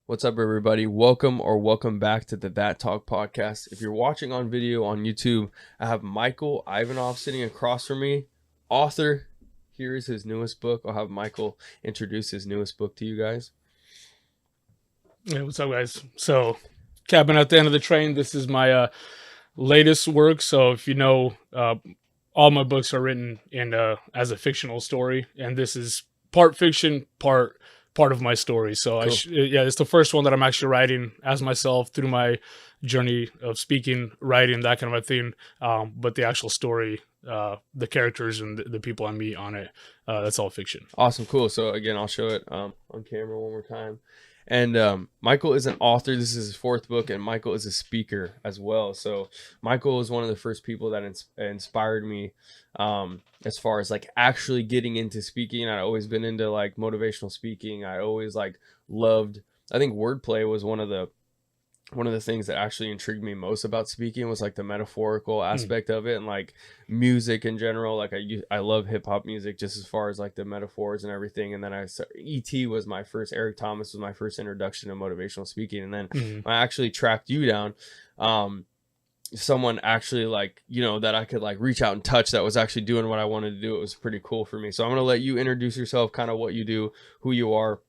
What's up, everybody? Welcome back to the That Talk podcast. If you're watching on video on YouTube, I have Michael Ivanov sitting across from me, author. Here is his newest book. I'll have Michael introduce his newest book to you guys. Hey, what's up, guys? So, Cabin at the End of the Train. This is my latest work. So, if you know, all my books are written in as a fictional story, and this is part fiction, part of my story. So, Cool. it's the first one that I'm actually writing as myself through my journey of speaking, writing, that kind of a thing. But the actual story, the characters and the people I meet on it, that's all fiction. Awesome, cool. So again, I'll show it on camera one more time. And Michael is an author. This is his fourth book, and Michael is a speaker as well. So Michael was one of the first people that inspired me as far as like actually getting into speaking. I'd always been into like motivational speaking. I always like loved, I think wordplay was one of the things that actually intrigued me most about speaking was like the metaphorical aspect of it, and like music in general. Like I love hip hop music just as far as like the metaphors and everything. And then E.T. was my first, Eric Thomas was my first introduction to motivational speaking. And then when I actually tracked you down, someone actually like, you know, that I could like reach out and touch that was actually doing what I wanted to do. It was pretty cool for me. So I'm going to let you introduce yourself, kind of what you do, who you are.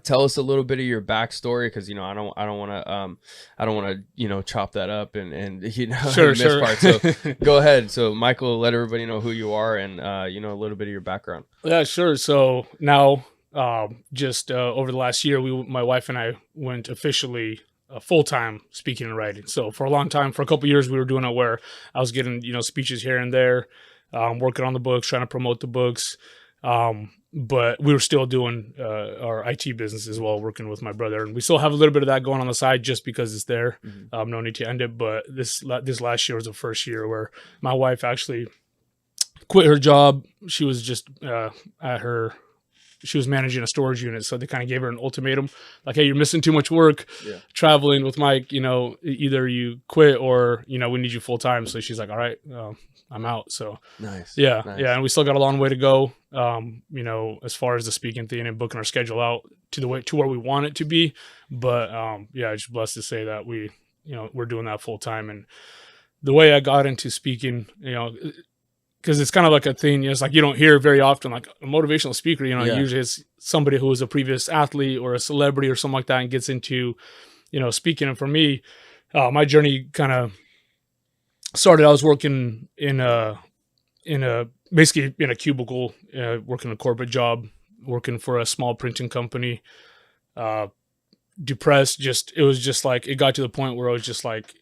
Tell us a little bit of your backstory, because you know I don't want to you know chop that up and you know Sure. part. So go ahead. So Michael, let everybody know who you are and you know a little bit of your background. Yeah, sure. So now, just over the last year, my wife and I went officially full time speaking and writing. So for a long time, for a couple of years, we were doing it where I was getting speeches here and there, working on the books, trying to promote the books. But we were still doing our IT business as well, working with my brother, and we still have a little bit of that going on the side just because it's there. No need to end it. But this last year was the first year where my wife actually quit her job. She was just she was managing a storage unit, so they kind of gave her an ultimatum, like, "Hey, you're missing too much work, traveling with Mike. Either you quit or we need you full time." So she's like, "All right, I'm out." So Nice. Yeah, and we still got a long way to go. As far as the speaking thing and booking our schedule out to where we want it to be. But I'm just blessed to say that we're doing that full time. And the way I got into speaking, because it's kind of like a thing, it's like you don't hear very often, like a motivational speaker, usually it's somebody who was a previous athlete or a celebrity or something like that and gets into, speaking. And for me, my journey kind of started, I was working basically in a cubicle, working a corporate job, working for a small printing company, depressed. It was just like, it got to the point where I was just like,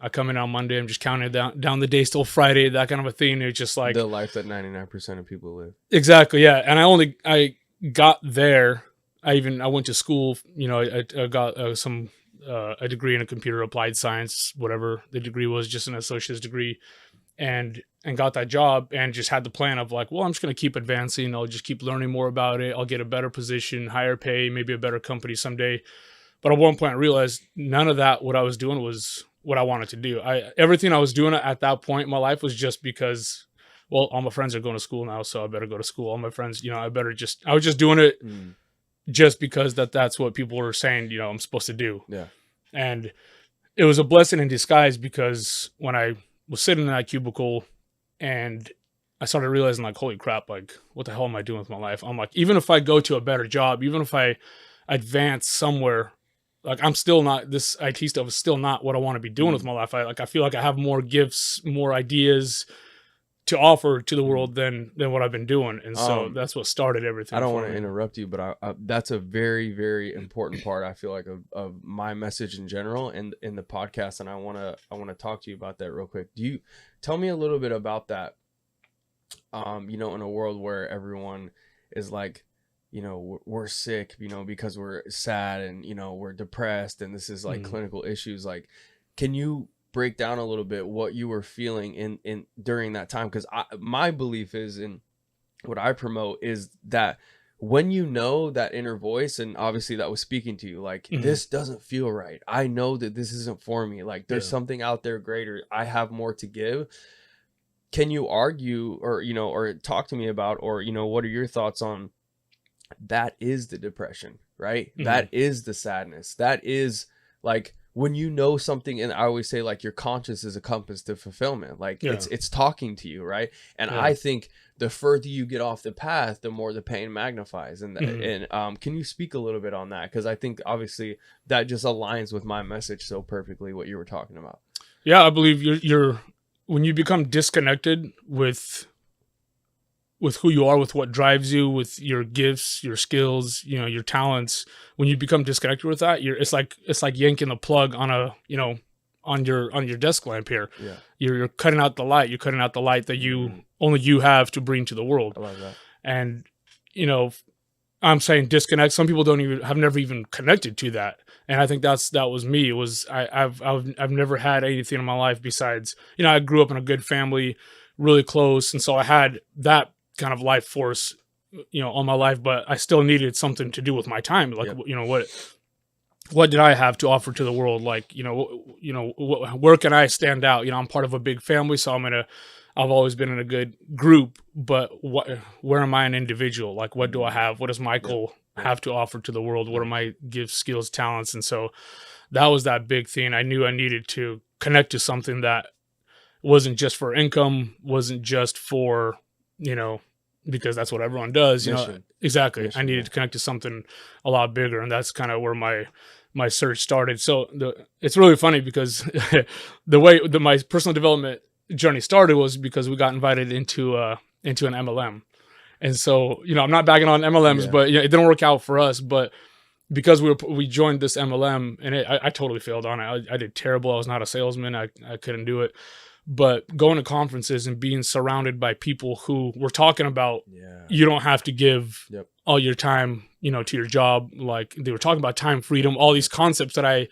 I come in on Monday, I'm just counting down the days till Friday, that kind of a thing. It's just like the life that 99% of people live. Exactly. Yeah. And I got there. I went to school, I got a degree in computer applied science, whatever the degree was, just an associate's degree, and got that job and just had the plan of like, well, I'm just going to keep advancing. I'll just keep learning more about it. I'll get a better position, higher pay, maybe a better company someday. But at one point I realized none of that, what I was doing, was what I wanted to do. Everything I was doing at that point in my life was just because, well, all my friends are going to school now, so I better go to school. All my friends, I was just doing it just because that's what people were saying, I'm supposed to do. Yeah. And it was a blessing in disguise, because when I was sitting in that cubicle and I started realizing, like, holy crap, like, what the hell am I doing with my life? I'm like, even if I go to a better job, even if I advance somewhere, like, I'm still not, this IT stuff is still not what I want to be doing with my life. I feel like I have more gifts, more ideas to offer to the world than what I've been doing. And so that's what started everything. I don't want to interrupt you, but that's a very, very important part, I feel like, of my message in general and in the podcast. And I want to talk to you about that real quick. Do you tell me a little bit about that? In a world where everyone is like, we're sick, because we're sad and, we're depressed, and this is like clinical issues. Like, can you break down a little bit what you were feeling in during that time? Because my belief is, in what I promote, is that when that inner voice, and obviously that was speaking to you, like, this doesn't feel right, I know that this isn't for me, like there's something out there greater, I have more to give. Can you argue or talk to me about, or what are your thoughts on that is the depression, right? Mm-hmm. That is the sadness. That is like when you know something, and I always say like your conscience is a compass to fulfillment. Like it's talking to you, right? And I think the further you get off the path, the more the pain magnifies. And can you speak a little bit on that? Because I think obviously that just aligns with my message so perfectly, what you were talking about. Yeah, I believe you're when you become disconnected with who you are, with what drives you, with your gifts, your skills, you know, your talents. When you become disconnected with that, it's like yanking the plug on a, you know, on your desk lamp here. Yeah. You're cutting out the light. You're cutting out the light that only you have to bring to the world. I love that. And, you know, I'm saying disconnect. Some people have never even connected to that. And I think that was me. It was, I've never had anything in my life besides, you know, I grew up in a good family, really close. And so I had that kind of life force, you know, all my life, but I still needed something to do with my time. Like, you know, what did I have to offer to the world? Like, you know, where can I stand out? You know, I'm part of a big family, so I've always been in a good group, but where am I an individual? Like, what do I have? What does Michael have to offer to the world? What are my gifts, skills, talents? And so that was that big thing. I knew I needed to connect to something that wasn't just for income, wasn't just for, you know, because that's what everyone does, you know. Exactly. I needed to connect to something a lot bigger, and that's kind of where my search started. So it's really funny because the way that my personal development journey started was because we got invited into an MLM. And so, you know, I'm not bagging on MLMs, but you know, it didn't work out for us. But because we joined this MLM, and I totally failed on it. I did terrible. I was not a salesman. I couldn't do it. But going to conferences and being surrounded by people who were talking about, you don't have to give all your time, you know, to your job. Like, they were talking about time freedom, all these concepts that I,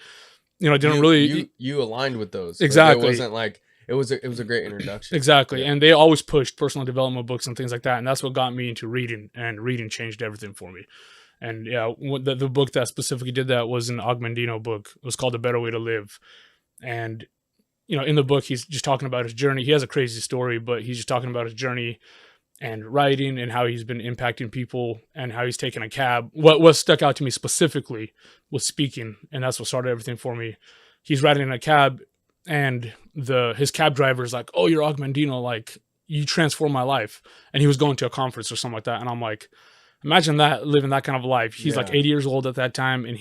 you know, didn't really. You aligned with those. Exactly. It wasn't like, it was a great introduction. Exactly. Yeah. And they always pushed personal development books and things like that. And that's what got me into reading, and reading changed everything for me. And yeah, the book that specifically did that was an Augmendino book. It was called A Better Way to Live. And, you know, in the book, he's just talking about his journey. He has a crazy story, but he's just talking about his journey and writing and how he's been impacting people and how he's taken a cab. What stuck out to me specifically was speaking. And that's what started everything for me. He's riding in a cab, and his cab driver is like, "Oh, you're Augmendino, like, you transformed my life." And he was going to a conference or something like that. And I'm like, imagine that, living that kind of life. He's like 80 years old at that time, and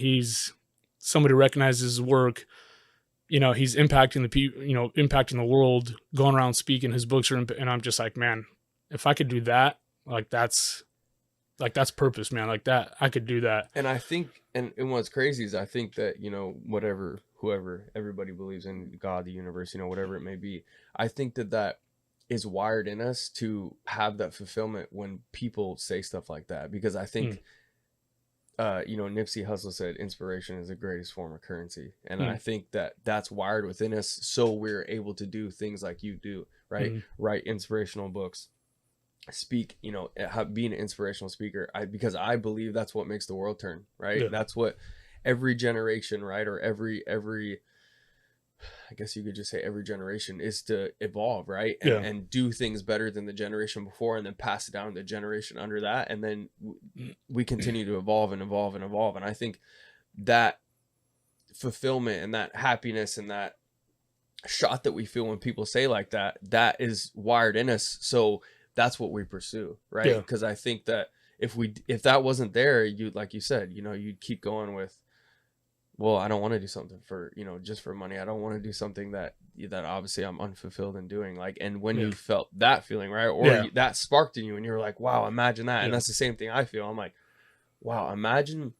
somebody recognizes his work. You know, he's impacting the people, you know, impacting the world, going around speaking. His books are, and I'm just like, man, if I could do that, that's purpose, man. Like that, I could do that. And I think, and what's crazy is I think that, you know, whoever, everybody believes in God, the universe, you know, whatever it may be. I think that is wired in us to have that fulfillment when people say stuff like that, because I think, you know, Nipsey Hussle said inspiration is the greatest form of currency. And I think that's wired within us. So we're able to do things like you do, right? Write inspirational books, speak, you know, be an inspirational speaker. Because I believe that's what makes the world turn, right? That's what every generation, right? Or every, I guess you could just say every generation is to evolve, right? And do things better than the generation before, and then pass it down to the generation under that. And then we continue to evolve and evolve and evolve. And I think that fulfillment and that happiness and that shot that we feel when people say like that, that is wired in us. So that's what we pursue, right? Because I think that if that wasn't there, like you said, you know, you'd keep going with, well, I don't want to do something for, you know, just for money. I don't want to do something that obviously I'm unfulfilled in doing. Like, and when you felt that feeling, right? Or that sparked in you and you're like, wow, imagine that. And that's the same thing I feel. I'm like, wow, imagine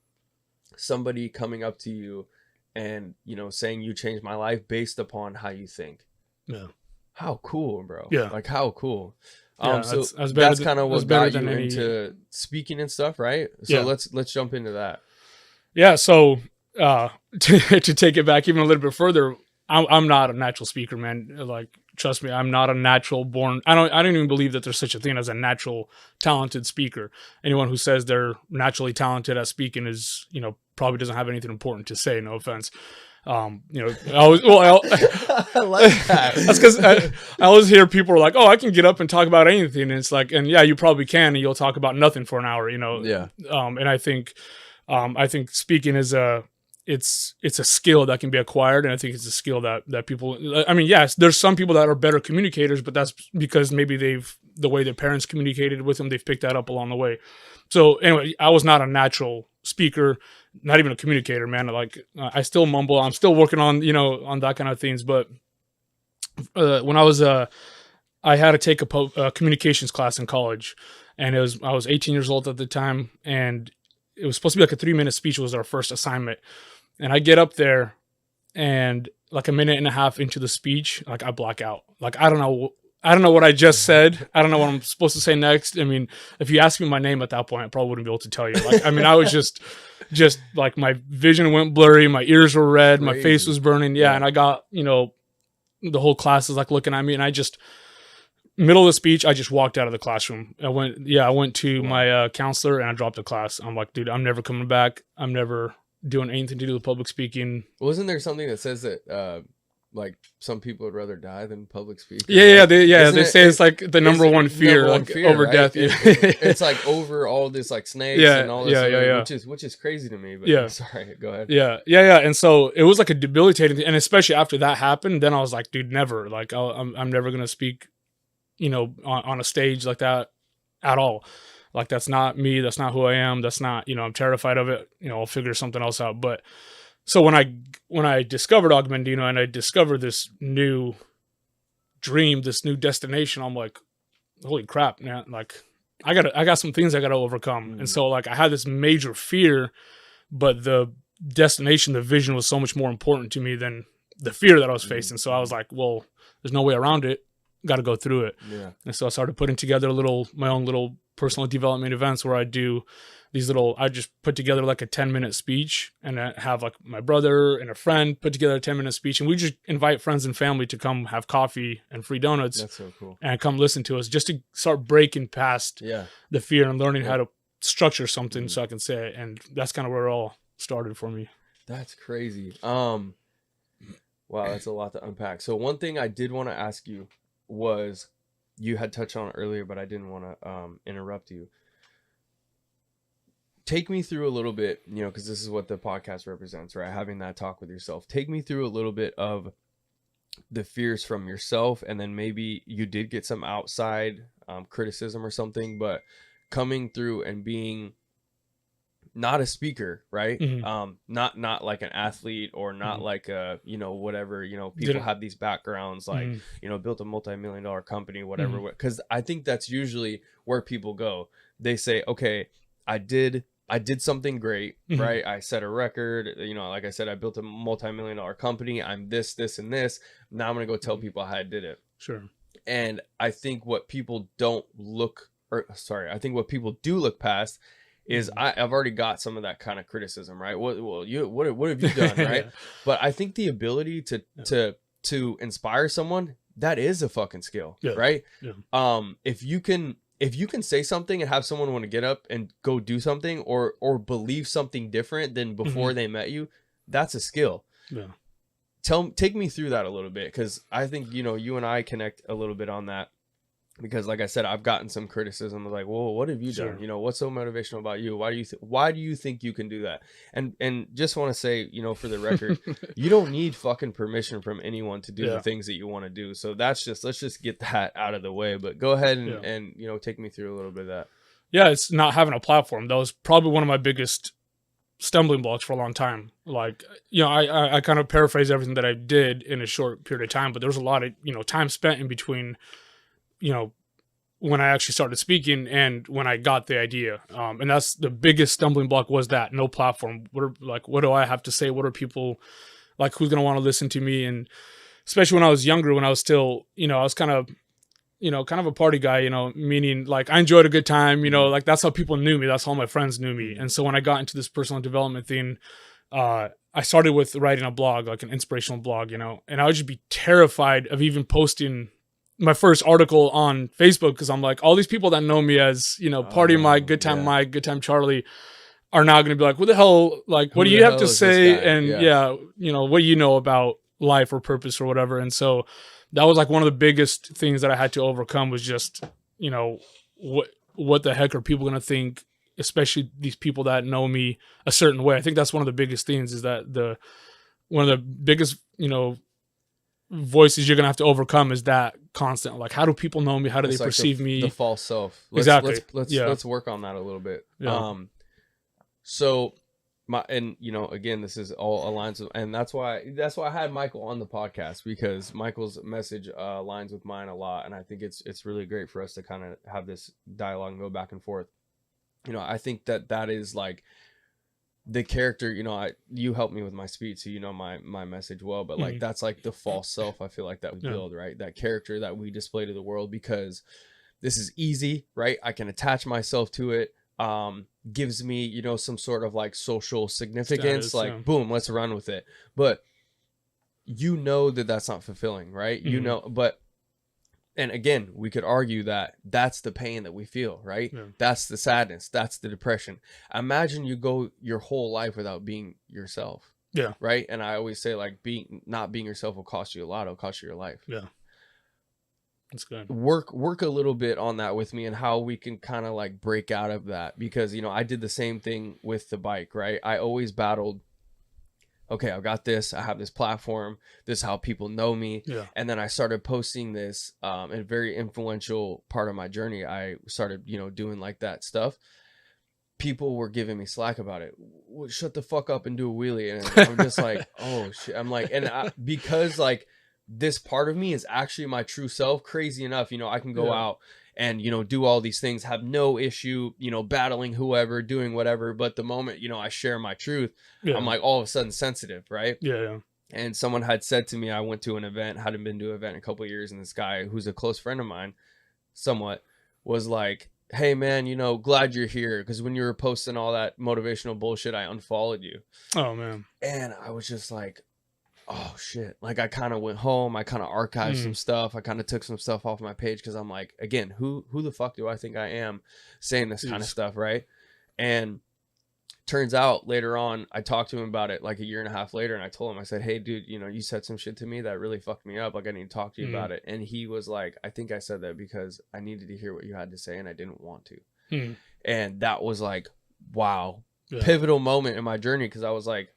somebody coming up to you and, you know, saying you changed my life based upon how you think. Yeah. How cool, bro. Yeah. Like, how cool. So that's kind of what got you into speaking and stuff, right? So let's jump into that. Yeah. So, to take it back even a little bit further, I'm not a natural speaker, man. Like, trust me, I'm not a natural born. I don't even believe that there's such a thing as a natural talented speaker. Anyone who says they're naturally talented at speaking is, you know, probably doesn't have anything important to say. No offense. You know, I was I like that. that's because I always hear people are like, "Oh, I can get up and talk about anything," and it's like, and yeah, you probably can, and you'll talk about nothing for an hour, you know. Yeah. And I think speaking is it's a skill that can be acquired, and I think it's a skill that people. I mean, yes, there's some people that are better communicators, but that's because maybe the way their parents communicated with them, they've picked that up along the way. So anyway, I was not a natural speaker, not even a communicator, man. Like I still mumble. I'm still working on, you know, on that kind of things. But when I was I had to take a communications class in college, and I was 18 years old at the time, and it was supposed to be like a 3-minute speech was our first assignment. And I get up there, and like a minute and a half into the speech, like I black out. Like I don't know what I just said. I don't know what I'm supposed to say next. I mean, if you ask me my name at that point, I probably wouldn't be able to tell you. Like, I mean, I was just like my vision went blurry, my ears were red, Crazy. my face was burning. Yeah, and I got, you know, the whole class is like looking at me, and I just middle of the speech, I just walked out of the classroom. I went to my counselor and I dropped the class. I'm like, dude, I'm never coming back. I'm never doing anything to do with public speaking. Wasn't there something that says that like some people would rather die than public speaking? They say it's like the number one fear, over right? death. It's like over all this like snakes and all this which is crazy to me. But yeah, sorry, go ahead. Yeah. And so it was like a debilitating thing, and especially after that happened, then I was like, dude, never. Like I'm never gonna speak, you know, on a stage like that at all. Like that's not me. That's not who I am. That's not, you know, I'm terrified of it. You know, I'll figure something else out. But so when I discovered Augmendino and I discovered this new dream, this new destination, I'm like, holy crap, man. Like I got some things I got to overcome. And so like I had this major fear, but the destination, the vision was so much more important to me than the fear that I was facing. So I was like, well, there's no way around it. Got to go through it. Yeah. And so I started putting together my own little personal development events where I do I just put together like a 10-minute speech, and I have like my brother and a friend put together a 10-minute speech, and we just invite friends and family to come have coffee and free donuts. That's so cool. And come listen to us just to start breaking past the fear and learning how to structure something so I can say it. And that's kind of where it all started for me. That's crazy. Wow, that's a lot to unpack. So one thing I did want to ask you was, you had touched on it earlier, but I didn't want to interrupt you. Take me through a little bit, you know, because this is what the podcast represents, right? Having that talk with yourself. Take me through a little bit of the fears from yourself, and then maybe you did get some outside criticism or something, but coming through and being not a speaker, right? Not like an athlete, or not like a, you know, whatever, you know, people have these backgrounds, like, you know, built a multi-million-dollar company, whatever. Because I think that's usually where people go. They say, okay, I did something great, right? I set a record, you know, like I said, I built a multi-million-dollar company. I'm this, and this. Now I'm going to go tell people how I did it. Sure. And I think what people do look past is I've already got some of that kind of criticism, right? What have you done, right? But I think the ability to inspire someone, that is a fucking skill, right? If you can say something and have someone want to get up and go do something, or believe something different than before they met you, that's a skill. Take me through that a little bit, because I think, you know, you and I connect a little bit on that. Because like I said, I've gotten some criticism of like, well, what have you done? You know, what's so motivational about you? Why do you think you can do that? And just want to say, you know, for the record, you don't need fucking permission from anyone to do the things that you want to do. So let's just get that out of the way. But go ahead and you know, take me through a little bit of that. Yeah, it's not having a platform. That was probably one of my biggest stumbling blocks for a long time. Like, you know, I kind of paraphrase everything that I did in a short period of time, but there was a lot of, you know, time spent in between, you know, when I actually started speaking and when I got the idea. And that's the biggest stumbling block, was that no platform. What do I have to say? What are people like, who's going to want to listen to me? And especially when I was younger, when I was still, you know, I was kind of a party guy, you know, meaning like I enjoyed a good time, you know, like that's how people knew me. That's how my friends knew me. And so when I got into this personal development thing, I started with writing a blog, like an inspirational blog, you know, and I would just be terrified of even posting my first article on Facebook, because I'm like, all these people that know me as, you know, Party Mike, Good Time Mike, Good Time Charlie, are now going to be like, what the hell, like, what do Who you the have hell to is this say? guy? And Yeah. you know, what do you know about life or purpose or whatever? And so that was like one of the biggest things that I had to overcome was just, you know, what the heck are people going to think, especially these people that know me a certain way. I think that's one of the biggest things is that one of the biggest, you know, voices you're going to have to overcome is that constant, like, how do people know me? How do It's they like perceive me? the false self. Exactly. Let's work on that a little bit. Yeah. So and you know, again, this is all aligns with, and that's why I had Michael on the podcast, because Michael's message aligns with mine a lot, and I think it's really great for us to kind of have this dialogue and go back and forth. You know, I think that is like the character, you know, you helped me with my speech, so you know my message well, but like that's like the false self I feel like that we build, right? That character that we display to the world, because this is easy, right? I can attach myself to it. Gives me, you know, some sort of like social significance. Status, like boom, let's run with it. But you know that's not fulfilling, right? You know, but and again, we could argue that that's the pain that we feel, right? That's the sadness, that's the depression. Imagine you go your whole life without being yourself. Right? And I always say, like, not being yourself will cost you a lot. It'll cost you your life. That's good. Work a little bit on that with me, and how we can kind of like break out of that, because, you know, I did the same thing with the bike, right? I always battled, okay, I've got this, I have this platform, this is how people know me. And then I started posting this, a very influential part of my journey. I started, you know, doing like that stuff. People were giving me slack about it. Well, shut the fuck up and do a wheelie. And I'm just like, oh shit. I'm like, because like this part of me is actually my true self. Crazy enough, you know, I can go out and, you know, do all these things, have no issue, you know, battling whoever, doing whatever. But the moment, you know, I share my truth, I'm like all of a sudden sensitive, right? And someone had said to me, I went to an event, hadn't been to an event in a couple of years, and this guy who's a close friend of mine, somewhat, was like, hey man, you know, glad you're here, because when you were posting all that motivational bullshit, I unfollowed you. Oh man. And I was just like, oh shit. Like, I kind of went home, I kind of archived some stuff, I kind of took some stuff off my page, because I'm like, again, who the fuck do I think I am saying this kind of stuff, right? And turns out later on, I talked to him about it like a year and a half later, and I told him, I said, hey dude, you know, you said some shit to me that really fucked me up, like I need to talk to you about it. And he was like, I think I said that because I needed to hear what you had to say and I didn't want to. And that was like, wow, pivotal moment in my journey, because I was like,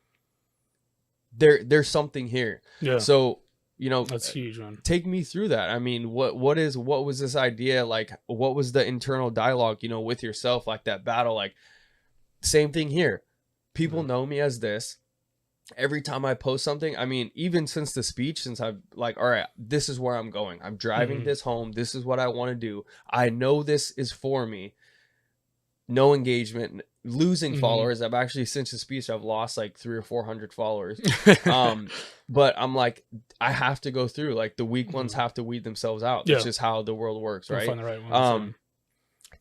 there's something here. So, you know, that's huge, man. Take me through that. I mean, what was this idea, like, what was the internal dialogue, you know, with yourself, like that battle? Like, same thing here. People know me as this. Every time I post something, I mean, even since the speech, since I've like, all right, this is where I'm going, I'm driving this home, this is what I want to do, I know this is for me. No engagement, losing followers. I've actually, since the speech, I've lost like 300 or 400 followers. But I'm like, I have to go through, like, the weak ones have to weed themselves out. That's just how the world works, right? Find the right ones,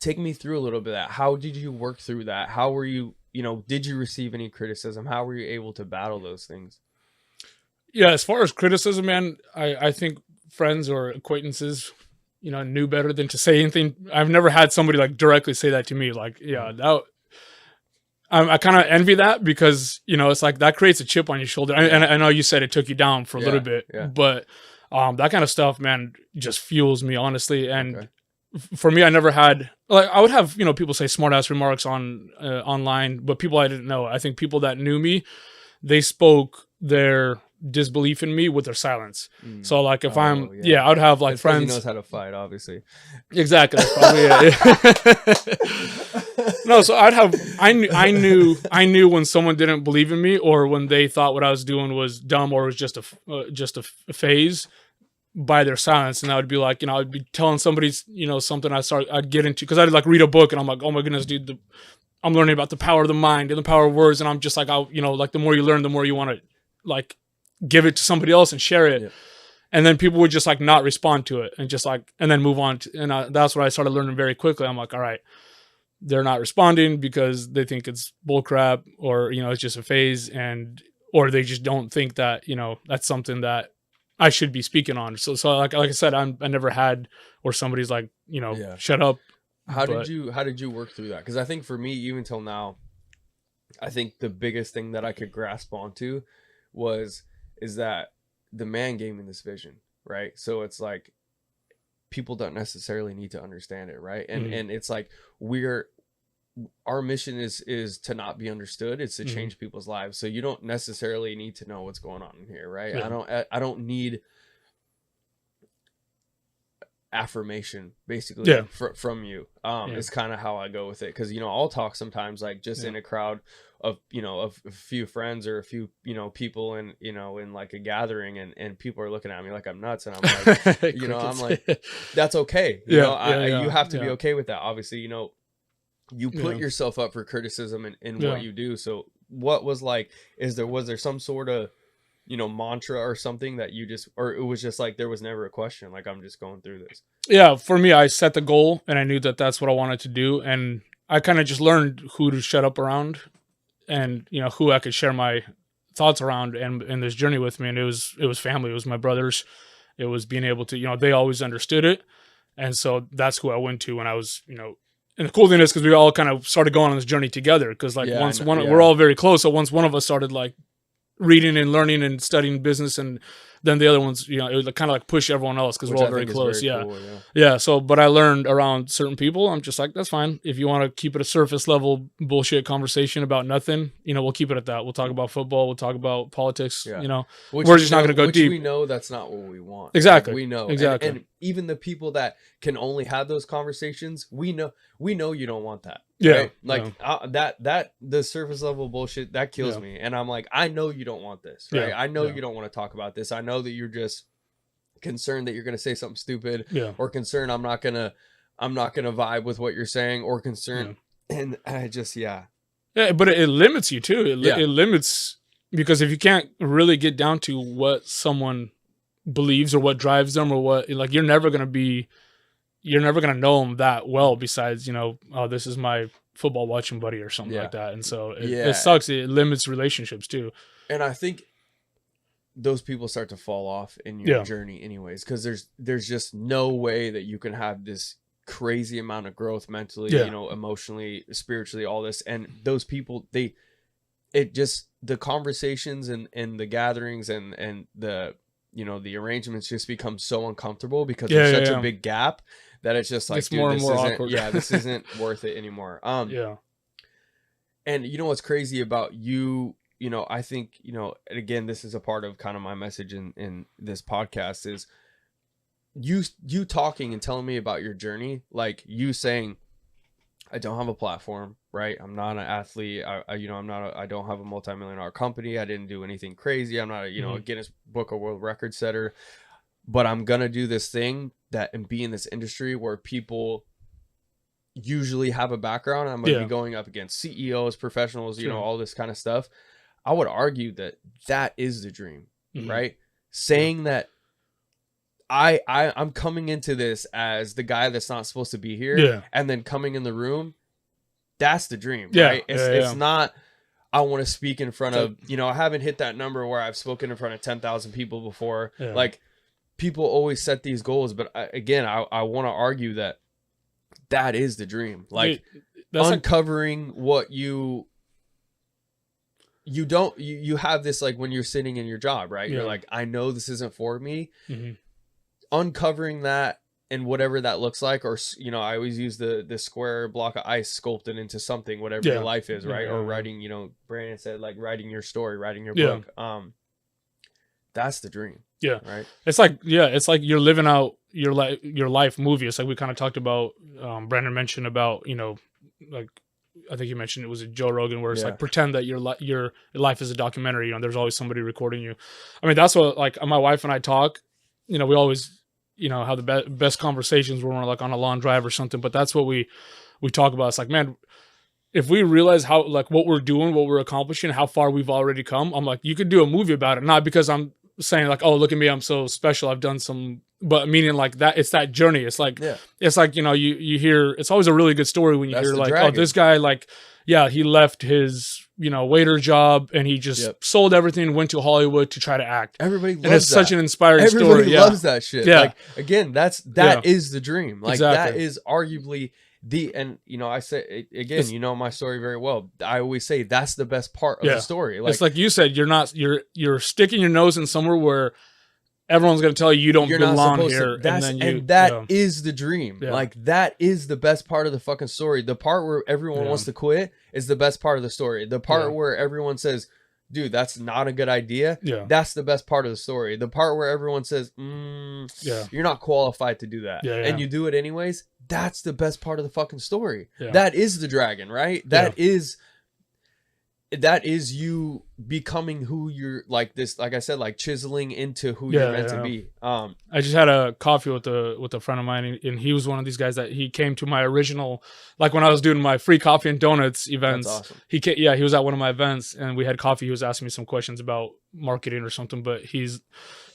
take me through a little bit of that. How did you work through that? How were you, you know, did you receive any criticism? How were you able to battle those things? Yeah, as far as criticism, man, I think friends or acquaintances, you know, knew better than to say anything. I've never had somebody like directly say that to me. Like, I kind of envy that, because, you know, it's like that creates a chip on your shoulder. And I know you said it took you down for a little bit, but that kind of stuff, man, just fuels me, honestly. And for me, I never had, like, I would have, you know, people say smart ass remarks on online, but people I didn't know. I think people that knew me, they spoke their disbelief in me with their silence. So like, if I would have like friends. He knows how to fight, obviously. Exactly. That's probably it. No, so I knew when someone didn't believe in me, or when they thought what I was doing was dumb or was just a phase, by their silence. And I would be like, you know, I'd be telling somebody, you know, something I'd get into, because I'd like read a book and I'm like, oh my goodness, dude, I'm learning about the power of the mind and the power of words. And I'm just like, you know, like, the more you learn, the more you want to like give it to somebody else and share it. And then people would just like not respond to it and just like, and then move on. That's what I started learning very quickly. I'm like, all right, they're not responding because they think it's bullcrap, or, you know, it's just a phase, or they just don't think that, you know, that's something that I should be speaking on. So like I said, I never had, or somebody's like, you know, shut up. How did you work through that? Because I think for me, even till now, I think the biggest thing that I could grasp onto is that the man gave me this vision, right? So it's like people don't necessarily need to understand it, right? And it's like our mission is to not be understood. It's to change people's lives. So you don't necessarily need to know what's going on in here, right? Yeah. I don't need affirmation basically from you. It's kind of how I go with it, because I'll talk sometimes like just in a crowd of of a few friends or a few people in in like a gathering, and people are looking at me like I'm nuts, and I'm like I'm like, that's okay. You have to be okay with that. Obviously, you put yourself up for criticism in what you do. So what was like, was there some sort of mantra or something that you just, or it was just like there was never a question, like I'm just going through this? Yeah, for me, I set the goal and I knew that that's what I wanted to do, and I kind of just learned who to shut up around, and who I could share my thoughts around and in this journey with me. And it was family, it was my brothers, it was being able to they always understood it, and so that's who I went to when I was and the cool thing is, because we all kind of started going on this journey together, because like we're all very close, so once one of us started like reading and learning and studying business, and then the other ones, it would kind of like push everyone else, because we're all very close. Cool, so, but I learned around certain people, I'm just like, that's fine. If you want to keep it a surface level bullshit conversation about nothing, we'll keep it at that. We'll talk about football, we'll talk about politics, we're just not going to go deep. We know that's not what we want. Exactly. Like, we know. Exactly. And even the people that can only have those conversations, we know you don't want that. Yeah. Right? Like that the surface level bullshit that kills me. And I'm like, I know you don't want this, right? I know you don't want to talk about this. I know that you're just concerned that you're going to say something stupid, or concerned I'm not going to vibe with what you're saying, or concerned. And I just, but it limits you too. It limits, because if you can't really get down to what someone believes or what drives them, or what, like, you're never going to know them that well, besides, oh, this is my football watching buddy or something like that. And so it sucks. It limits relationships too. And I think those people start to fall off in your journey anyways, because there's just no way that you can have this crazy amount of growth mentally, emotionally, spiritually, all this. And those people, the conversations and the gatherings and the the arrangements just become so uncomfortable, because there's such a big gap that it's just like, it's more and more awkward. This isn't worth it anymore. And what's crazy about you, I think, and again, this is a part of kind of my message in this podcast, is you talking and telling me about your journey, like you saying, I don't have a platform, right? I'm not an athlete. I don't have a multi-million-dollar company. I didn't do anything crazy. I'm not a Guinness Book of World Record setter, but I'm going to do this thing and be in this industry where people usually have a background. I'm going to be going up against CEOs, professionals, all this kind of stuff. I would argue that is the dream, right? Saying that I'm coming into this as the guy that's not supposed to be here, and then coming in the room, that's the dream, right? It's not, I want to speak in front of, I haven't hit that number where I've spoken in front of 10,000 people before. Like, people always set these goals, but I want to argue that is the dream. Like, uncovering what you have this, like when you're sitting in your job, right? You're like, I know this isn't for me. Uncovering that, and whatever that looks like, or I always use the square block of ice sculpted into something, whatever your life is, right? Or writing, Brandon said, like writing your story, writing your book. That's the dream. Right. It's like you're living out your life movie. It's like we kind of talked about, Brandon mentioned about, like, I think you mentioned it was a Joe Rogan, where it's like, pretend that your life is a documentary. There's always somebody recording you. I mean, that's what, like, my wife and I talk, we always, have the best conversations when we're like on a long drive or something, but that's what we talk about. It's like, man, if we realize how, like, what we're doing, what we're accomplishing, how far we've already come, I'm like, you could do a movie about it. Not because I'm saying like, oh, look at me, I'm so special, I've done some, but meaning like that, it's that journey. It's like, it's like, you hear, it's always a really good story when you hear like, dragon. Oh, this guy, like, he left his, waiter job, and he just sold everything, went to Hollywood to try to act. Everybody loves and it's that. Such an inspiring Everybody story. loves that shit. Like, again, that is the dream. Like, that is arguably, and you know, I say again, you know my story very well. I always say that's the best part of the story. Like, it's like you said, you're sticking your nose in somewhere where everyone's going to tell you don't belong here. And that is the dream. Like, that is the best part of the fucking story. The part where everyone wants to quit is the best part of the story. The part where everyone says, dude, that's not a good idea. That's the best part of the story. The part where everyone says, you're not qualified to do that. And you do it anyways. That's the best part of the fucking story. That is the dragon, right? That is you becoming who you're, like this, like I said, like chiseling into who you're meant to be. I just had a coffee with a friend of mine, and he was one of these guys that he came to my original, like when I was doing my free coffee and donuts events. That's awesome. He was at one of my events and we had coffee. He was asking me some questions about marketing or something, but he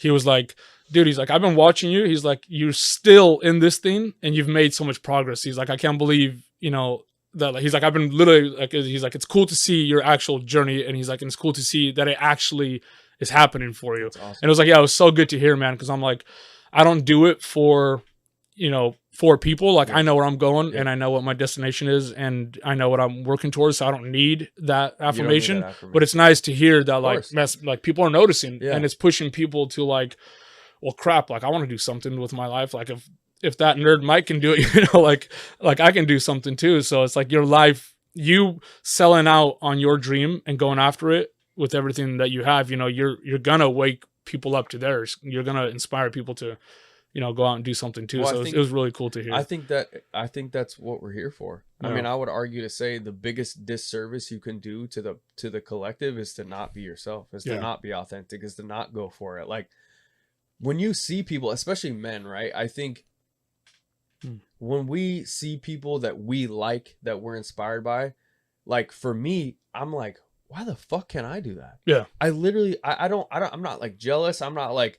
was like, dude, he's like, I've been watching you. He's like, you're still in this thing and you've made so much progress. He's like, I can't believe, you know, that, like, he's like, I've been literally, like, he's like, it's cool to see your actual journey, and he's like, and it's cool to see that it actually is happening for you. That's awesome. And it was like, yeah, it was so good to hear, man, because I'm like, I don't do it for, you know, for people. Like, I know where I'm going and I know what my destination is and I know what I'm working towards, so I don't need that affirmation. But it's nice to hear that, like people are noticing and it's pushing people to, like, well, crap, like, I want to do something with my life. Like, if that nerd Mike can do it, you know, like I can do something too. So it's like your life, you selling out on your dream and going after it with everything that you have, you know, you're gonna wake people up to theirs. You're gonna inspire people to, you know, go out and do something too. Well, so it was really cool to hear. I think that's what we're here for. I mean, I would argue to say the biggest disservice you can do to the collective is to not be yourself, is to not be authentic, is to not go for it. Like, when you see people, especially men, right? I think when we see people that we like, that we're inspired by, like, for me, I'm like, why the fuck can I do that? Yeah. I literally, I'm not like jealous. I'm not like,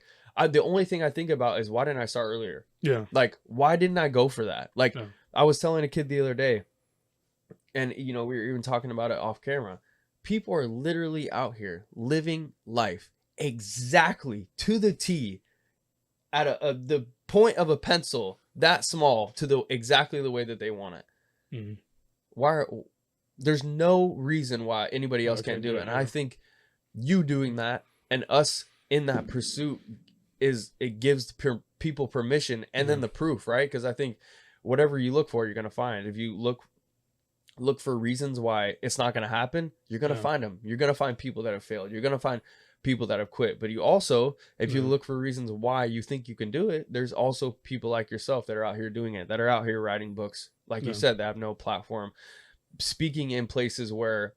the only thing I think about is, why didn't I start earlier? Yeah. Like, why didn't I go for that? Like, I was telling a kid the other day, and, you know, we were even talking about it off camera. People are literally out here living life exactly to the T at the point of a pencil, that small, to exactly the way that they want it. There's no reason why anybody else can't do it. And I think you doing that and us in that pursuit it gives people permission, and then the proof, right? Because I think whatever you look for, you're gonna find. If you look for reasons why it's not gonna happen, you're gonna find them. You're gonna find people that have failed. You're gonna find people that have quit. But you also, if you look for reasons why you think you can do it, there's also people like yourself that are out here doing it, that are out here writing books, like you said, that have no platform, speaking in places where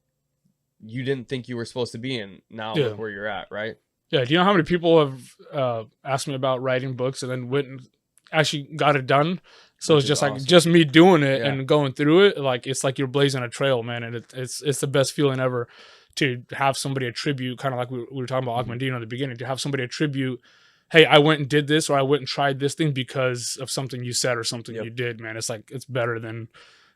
you didn't think you were supposed to be in. Now look where you're at, right? Yeah. Do you know how many people have asked me about writing books and then went and actually got it done? So it's just awesome. Like, just me doing it and going through it, like, it's like you're blazing a trail, man, and it's the best feeling ever to have somebody attribute, kind of like we were talking about Augmentino in the beginning, to have somebody attribute, hey, I went and did this, or I went and tried this thing because of something you said or something you did, man. It's like, it's better than,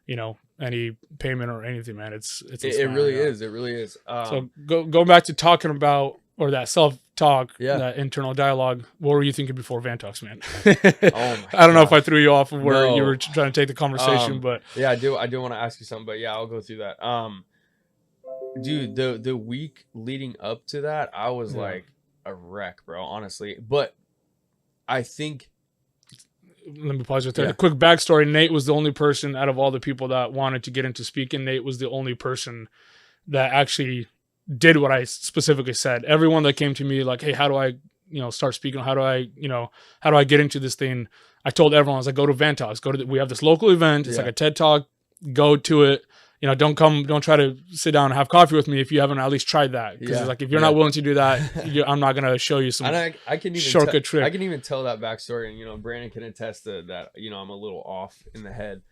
you know, any payment or anything, man. It really is. It really is. So going back to talking about, or that self-talk, that internal dialogue, what were you thinking before Van Talks, man? I don't know if I threw you off of where you were trying to take the conversation, but yeah, I do want to ask you something, but yeah, I'll go through that. Dude, the week leading up to that, I was like a wreck, bro, honestly. But I think, let me pause right there. A quick backstory: Nate was the only person out of all the people that wanted to get into speaking. Nate was the only person that actually did what I specifically said. Everyone that came to me like, hey, how do I, you know, start speaking? How do I get into this thing? I told everyone, I was like, go to Van Talks. We have this local event. It's like a TED Talk. Go to it. You know, don't try to sit down and have coffee with me if you haven't at least tried that. Because it's like, if you're not willing to do that, I'm not going to show you some I can even shortcut trick. I can even tell that backstory, and, you know, Brandon can attest to that. You know, I'm a little off in the head.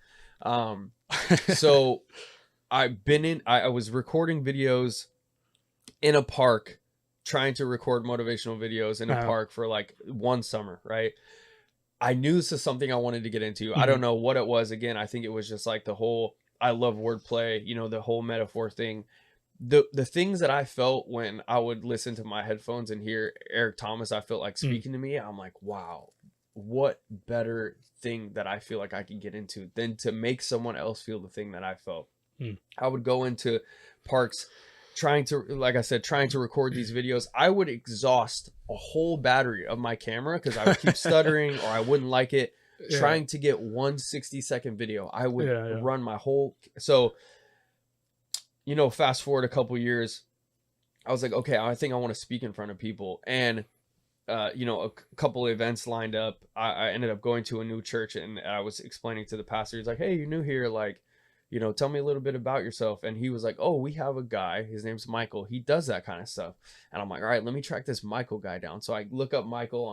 So I was recording videos in a park, trying to record motivational videos in a park for like one summer, right? I knew this is something I wanted to get into. I don't know what it was. Again, I think it was just like the whole, I love wordplay, you know, the whole metaphor thing. The things that I felt when I would listen to my headphones and hear Eric Thomas, I felt like speaking to me. I'm like, wow, what better thing that I feel like I can get into than to make someone else feel the thing that I felt. I would go into parks trying to, like I said, trying to record these videos. I would exhaust a whole battery of my camera because I would keep stuttering or I wouldn't like it. Trying to get 1 60-second video. I would run my whole, so, you know, fast forward a couple years, I was like, okay, I think I want to speak in front of people. And, you know, a couple of events lined up. I ended up going to a new church and I was explaining to the pastor, he's like, hey, you're new here. Like, you know, tell me a little bit about yourself. And he was like, oh, we have a guy, his name's Michael. He does that kind of stuff. And I'm like, all right, let me track this Michael guy down. So I look up Michael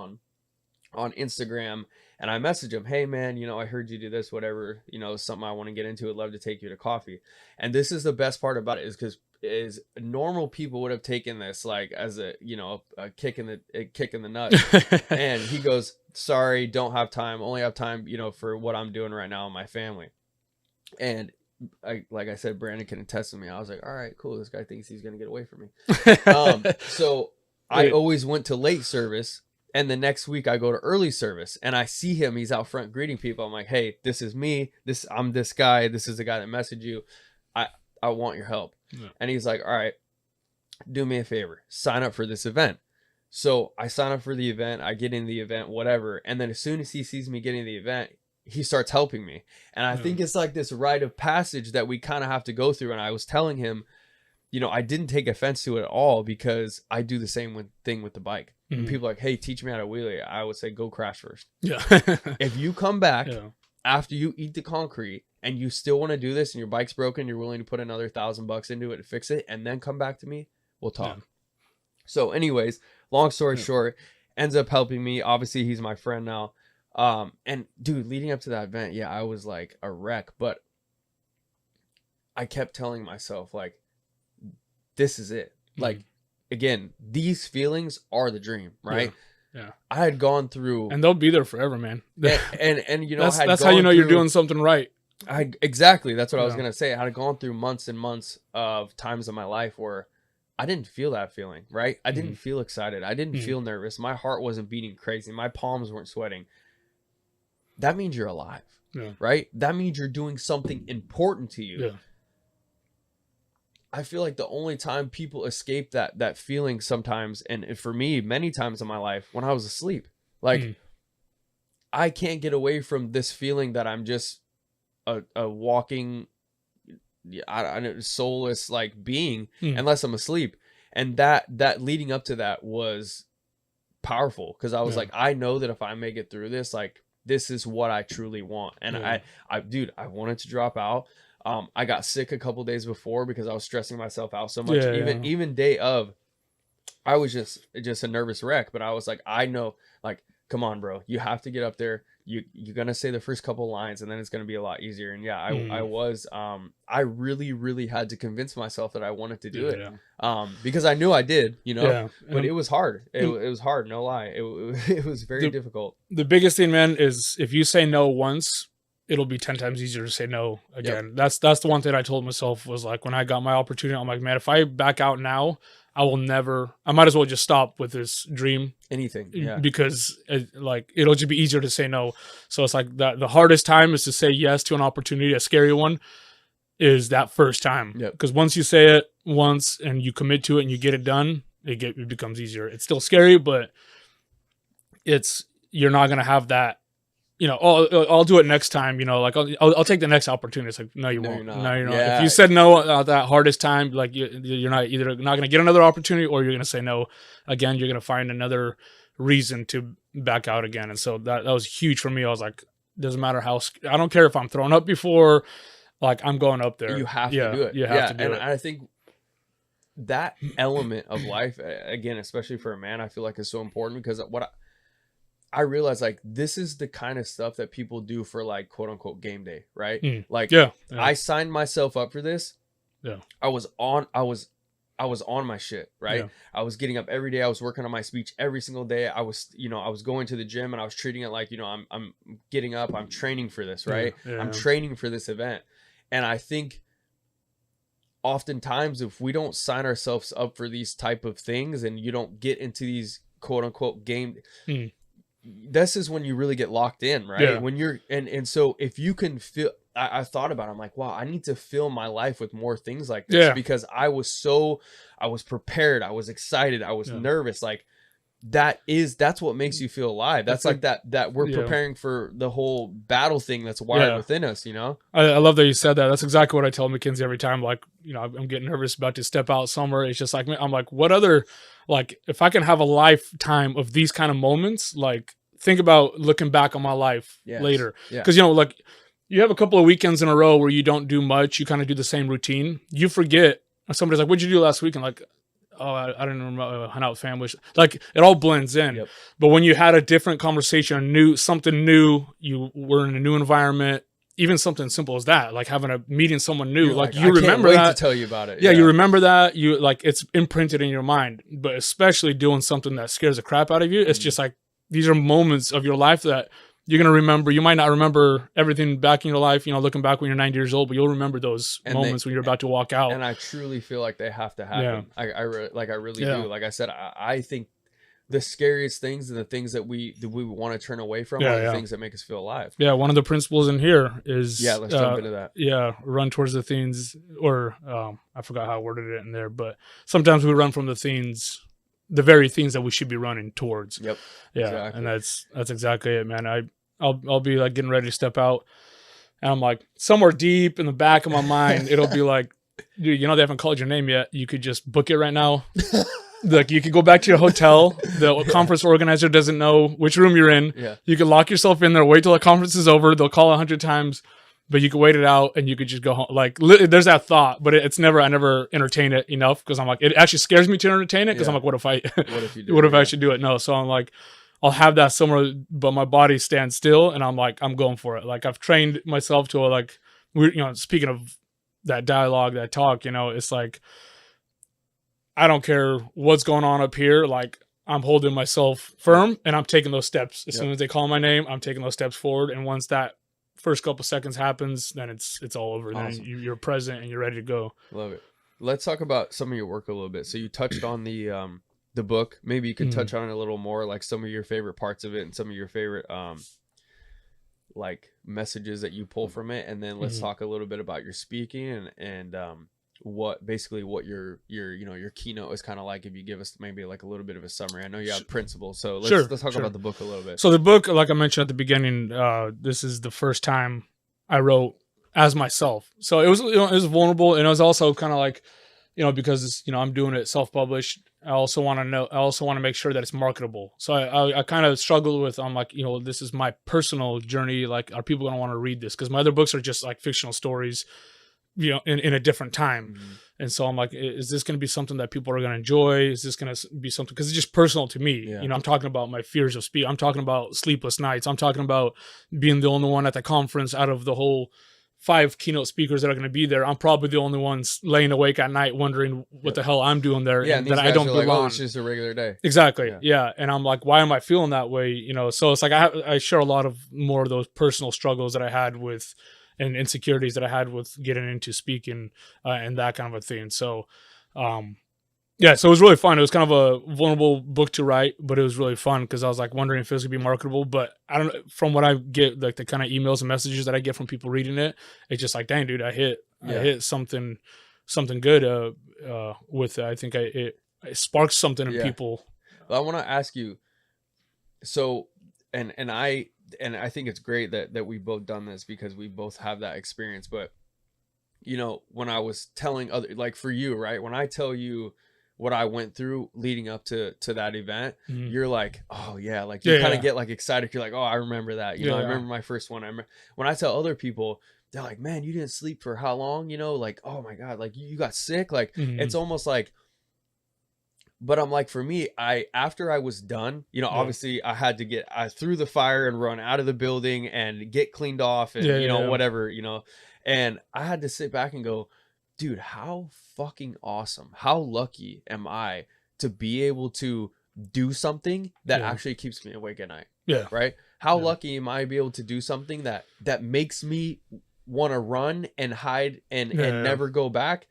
on Instagram and I message him, hey man, you know, I heard you do this, whatever, you know, something I want to get into. I'd love to take you to coffee. And this is the best part about it, is because normal people would have taken this like as a, you know, a kick in the nuts. And he goes, sorry, don't have time, only have time, you know, for what I'm doing right now in my family. And like I said, Brandon can attest to me. I was like, all right, cool, this guy thinks he's gonna get away from me. So I always went to late service. And the next week I go to early service and I see him. He's out front greeting people. I'm like, hey, this is me. I'm this guy. This is the guy that messaged you. I want your help. Yeah. And he's like, all right, do me a favor. Sign up for this event. So I sign up for the event. I get in the event, whatever. And then as soon as he sees me getting the event, he starts helping me. And I think it's like this rite of passage that we kind of have to go through. And I was telling him, you know, I didn't take offense to it at all because I do the same thing with the bike. And people are like, hey, teach me how to wheelie. I would say, go crash first. Yeah. If you come back after you eat the concrete and you still want to do this and your bike's broken, you're willing to put another $1,000 into it to fix it and then come back to me, we'll talk. Yeah. So anyways, long story short, ends up helping me. Obviously, he's my friend now. And dude, leading up to that event, I was like a wreck, but I kept telling myself, like, this is it. Like, again, these feelings are the dream, right? Yeah. I had gone through, and they'll be there forever, man. and you know, that's how you know you're doing something right. Exactly. That's what I was gonna say. I had gone through months and months of times in my life where I didn't feel that feeling, right? I didn't feel excited. I didn't feel nervous. My heart wasn't beating crazy. My palms weren't sweating. That means you're alive, right? That means you're doing something important to you. Yeah. I feel like the only time people escape that feeling sometimes, and for me, many times in my life, when I was asleep. Like, I can't get away from this feeling that I'm just a walking, soulless like being, unless I'm asleep. And that leading up to that was powerful because I was like, I know that if I make it through this, like, this is what I truly want. And dude, I wanted to drop out. I got sick a couple days before because I was stressing myself out so much. Even day of, I was just a nervous wreck. But I was like, I know, like, come on, bro, you have to get up there. You're gonna say the first couple lines, and then it's gonna be a lot easier. And I really, really had to convince myself that I wanted to do it. Because I knew I did, you know. Yeah. But it was hard. It was hard, no lie. It was very difficult. The biggest thing, man, is if you say no once, it'll be 10 times easier to say no again. Yep. That's the one thing I told myself was, like, when I got my opportunity, I'm like, man, if I back out now, I might as well just stop with this dream. Anything. Yeah. Because it'll just be easier to say no. So it's like the hardest time is to say yes to an opportunity. A scary one is that first time. Because once you say it once and you commit to it and you get it done, it becomes easier. It's still scary, but you're not going to have that, you know, I'll do it next time, you know, like I'll take the next opportunity. It's like, no, you won't. No, you're not. Yeah. If you said no at that hardest time, like you're not going to get another opportunity, or you're going to say no again. You're going to find another reason to back out again. And so that was huge for me. I was like, doesn't matter I don't care if I'm thrown up before, like, I'm going up there. You have to do it. You have to do it. And I think that element of life, again, especially for a man, I feel like is so important because I realized, like, this is the kind of stuff that people do for, like, quote unquote game day, right? I signed myself up for this. Yeah. I was on my shit, right? Yeah. I was getting up every day. I was working on my speech every single day. I was going to the gym and I was treating it like, you know, I'm getting up, I'm training for this, right? Yeah. I'm training for this event. And I think oftentimes if we don't sign ourselves up for these type of things and you don't get into these quote unquote game, this is when you really get locked in, right? Yeah. When you're, and so if you can feel, I thought about it, I'm like, wow, I need to fill my life with more things like this, Yeah. because I was prepared, I was excited, I was Yeah. nervous. Like that's what makes you feel alive. That's like that we're preparing for the whole battle thing that's wired within us, you know? I love that you said that. That's exactly what I tell Mackenzie every time. Like, you know, I'm getting nervous about to step out somewhere. It's just like, I'm like, what other, like, if I can have a lifetime of these kind of moments, like, think about looking back on my life later. Because, you know, like, you have a couple of weekends in a row where you don't do much. You kind of do the same routine. You forget. Somebody's like, what'd you do last weekend? Like, oh, I didn't remember, hang out with family. Like, it all blends in. Yep. But when you had a different conversation, something new, you were in a new environment, even something simple as that, like meeting someone new, like you remember I can't that. wait to tell you about it. Yeah, you remember that. You like, it's imprinted in your mind. But especially doing something that scares the crap out of you, it's just like, these are moments of your life that you're going to remember. You might not remember everything back in your life, you know, looking back when you're 90 years old, but you'll remember those moments when you're about to walk out. And I truly feel like they have to happen. I really do. Like I said, I think the scariest things and the things that we want to turn away from are the things that make us feel alive. Yeah. One of the principles in here is, let's jump into that. Yeah. Run towards the things, or I forgot how I worded it in there, but sometimes we run from the very things that we should be running towards. Yep. Yeah. Exactly. And that's exactly it, man. I'll be like getting ready to step out, and I'm like, somewhere deep in the back of my mind, it'll be like, dude, you know, they haven't called your name yet. You could just book it right now. Like, you could go back to your hotel. The conference organizer doesn't know which room you're in. Yeah. You could lock yourself in there, wait till the conference is over. They'll call 100 times, but you could wait it out and you could just go home. Like, there's that thought, but I never entertain it enough, because I'm like, it actually scares me to entertain it, because I'm like, what if I should do it? No. So I'm like, I'll have that somewhere, but my body stands still, and I'm like, I'm going for it. Like, I've trained myself to, like, you know, speaking of that dialogue, that talk, you know, it's like, I don't care what's going on up here. Like, I'm holding myself firm, and I'm taking those steps. As soon as they call my name, I'm taking those steps forward. And once that first couple seconds happens, then it's all over. Awesome. Then you're present and you're ready to go. Love it. Let's talk about some of your work a little bit. So you touched on the book. Maybe you could touch on it a little more, like some of your favorite parts of it and some of your favorite like messages that you pull from it. And then let's talk a little bit about your speaking and what your keynote is kind of like. If you give us maybe like a little bit of a summary. I know you have principles, so let's talk about the book a little bit. So the book, like I mentioned at the beginning, this is the first time I wrote as myself. So it was, you know, it was vulnerable, and it was also kind of like, you know, because it's, you know, I'm doing it self-published. I also want to make sure that it's marketable. So I kind of struggled with, I'm like, you know, this is my personal journey. Like, are people going to want to read this? Because my other books are just like fictional stories, you know, in a different time. And so I'm like, is this going to be something that people are going to enjoy? Is this going to be something, because it's just personal to me. You know, I'm talking about my fears of speech. I'm talking about sleepless nights. I'm talking about being the only one at the conference out of the whole 5 keynote speakers that are going to be there. I'm probably the only ones laying awake at night wondering what the hell I'm doing there, and that I don't belong. Like, oh, it's just a regular day. Exactly. Yeah. And I'm like, why am I feeling that way? You know, so it's like I share a lot of more of those personal struggles that I had with, and insecurities that I had with getting into speaking and that kind of a thing. So, so it was really fun. It was kind of a vulnerable book to write, but it was really fun because I was like wondering if it was gonna be marketable. But I don't know, from what I get, like the kind of emails and messages that I get from people reading it, it's just like, dang, dude, I hit something good with it. I think it sparks something in people. Well, I want to ask you, so and I think it's great that we've both done this because we both have that experience. But you know, when I was telling other, like for you, right, when I tell you what I went through leading up to that event, you're like, oh yeah, like you kind of get like excited. You're like, oh, I remember that. You know, I remember my first one. When I tell other people, they're like, man, you didn't sleep for how long? You know, like, oh my God, like you got sick. Like it's almost like, but I'm like, for me, after I was done, you know, obviously I threw the fire and run out of the building and get cleaned off and, you know, whatever, you know, and I had to sit back and go, dude, how fucking awesome. How lucky am I to be able to do something that actually keeps me awake at night? Yeah. Right. How lucky am I to be able to do something that makes me want to run and hide and never go back?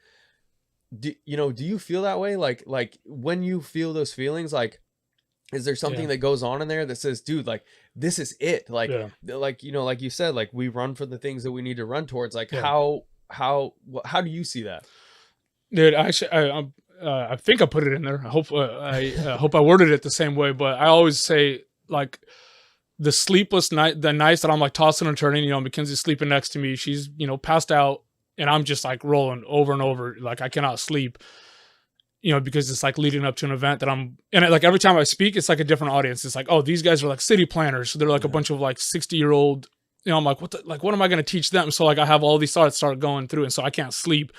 Do you feel that way? Like when you feel those feelings, like Is there something that goes on in there that says, dude, like, this is it? Like, like, you know, like you said, like, we run for the things that we need to run towards. Like, how do you see that? Dude, actually, I think I put it in there. I hope I worded it the same way, but I always say, like, the sleepless night, the nights that I'm like tossing and turning, you know, Mackenzie's sleeping next to me. She's, you know, passed out and I'm just like rolling over and over. Like, I cannot sleep, you know, because it's like leading up to an event that and like every time I speak, it's like a different audience. It's like, oh, these guys are like city planners. So they're like a bunch of like 60-year-old, you know, I'm like, what am I going to teach them? So like, I have all these thoughts start going through. And so I can't sleep.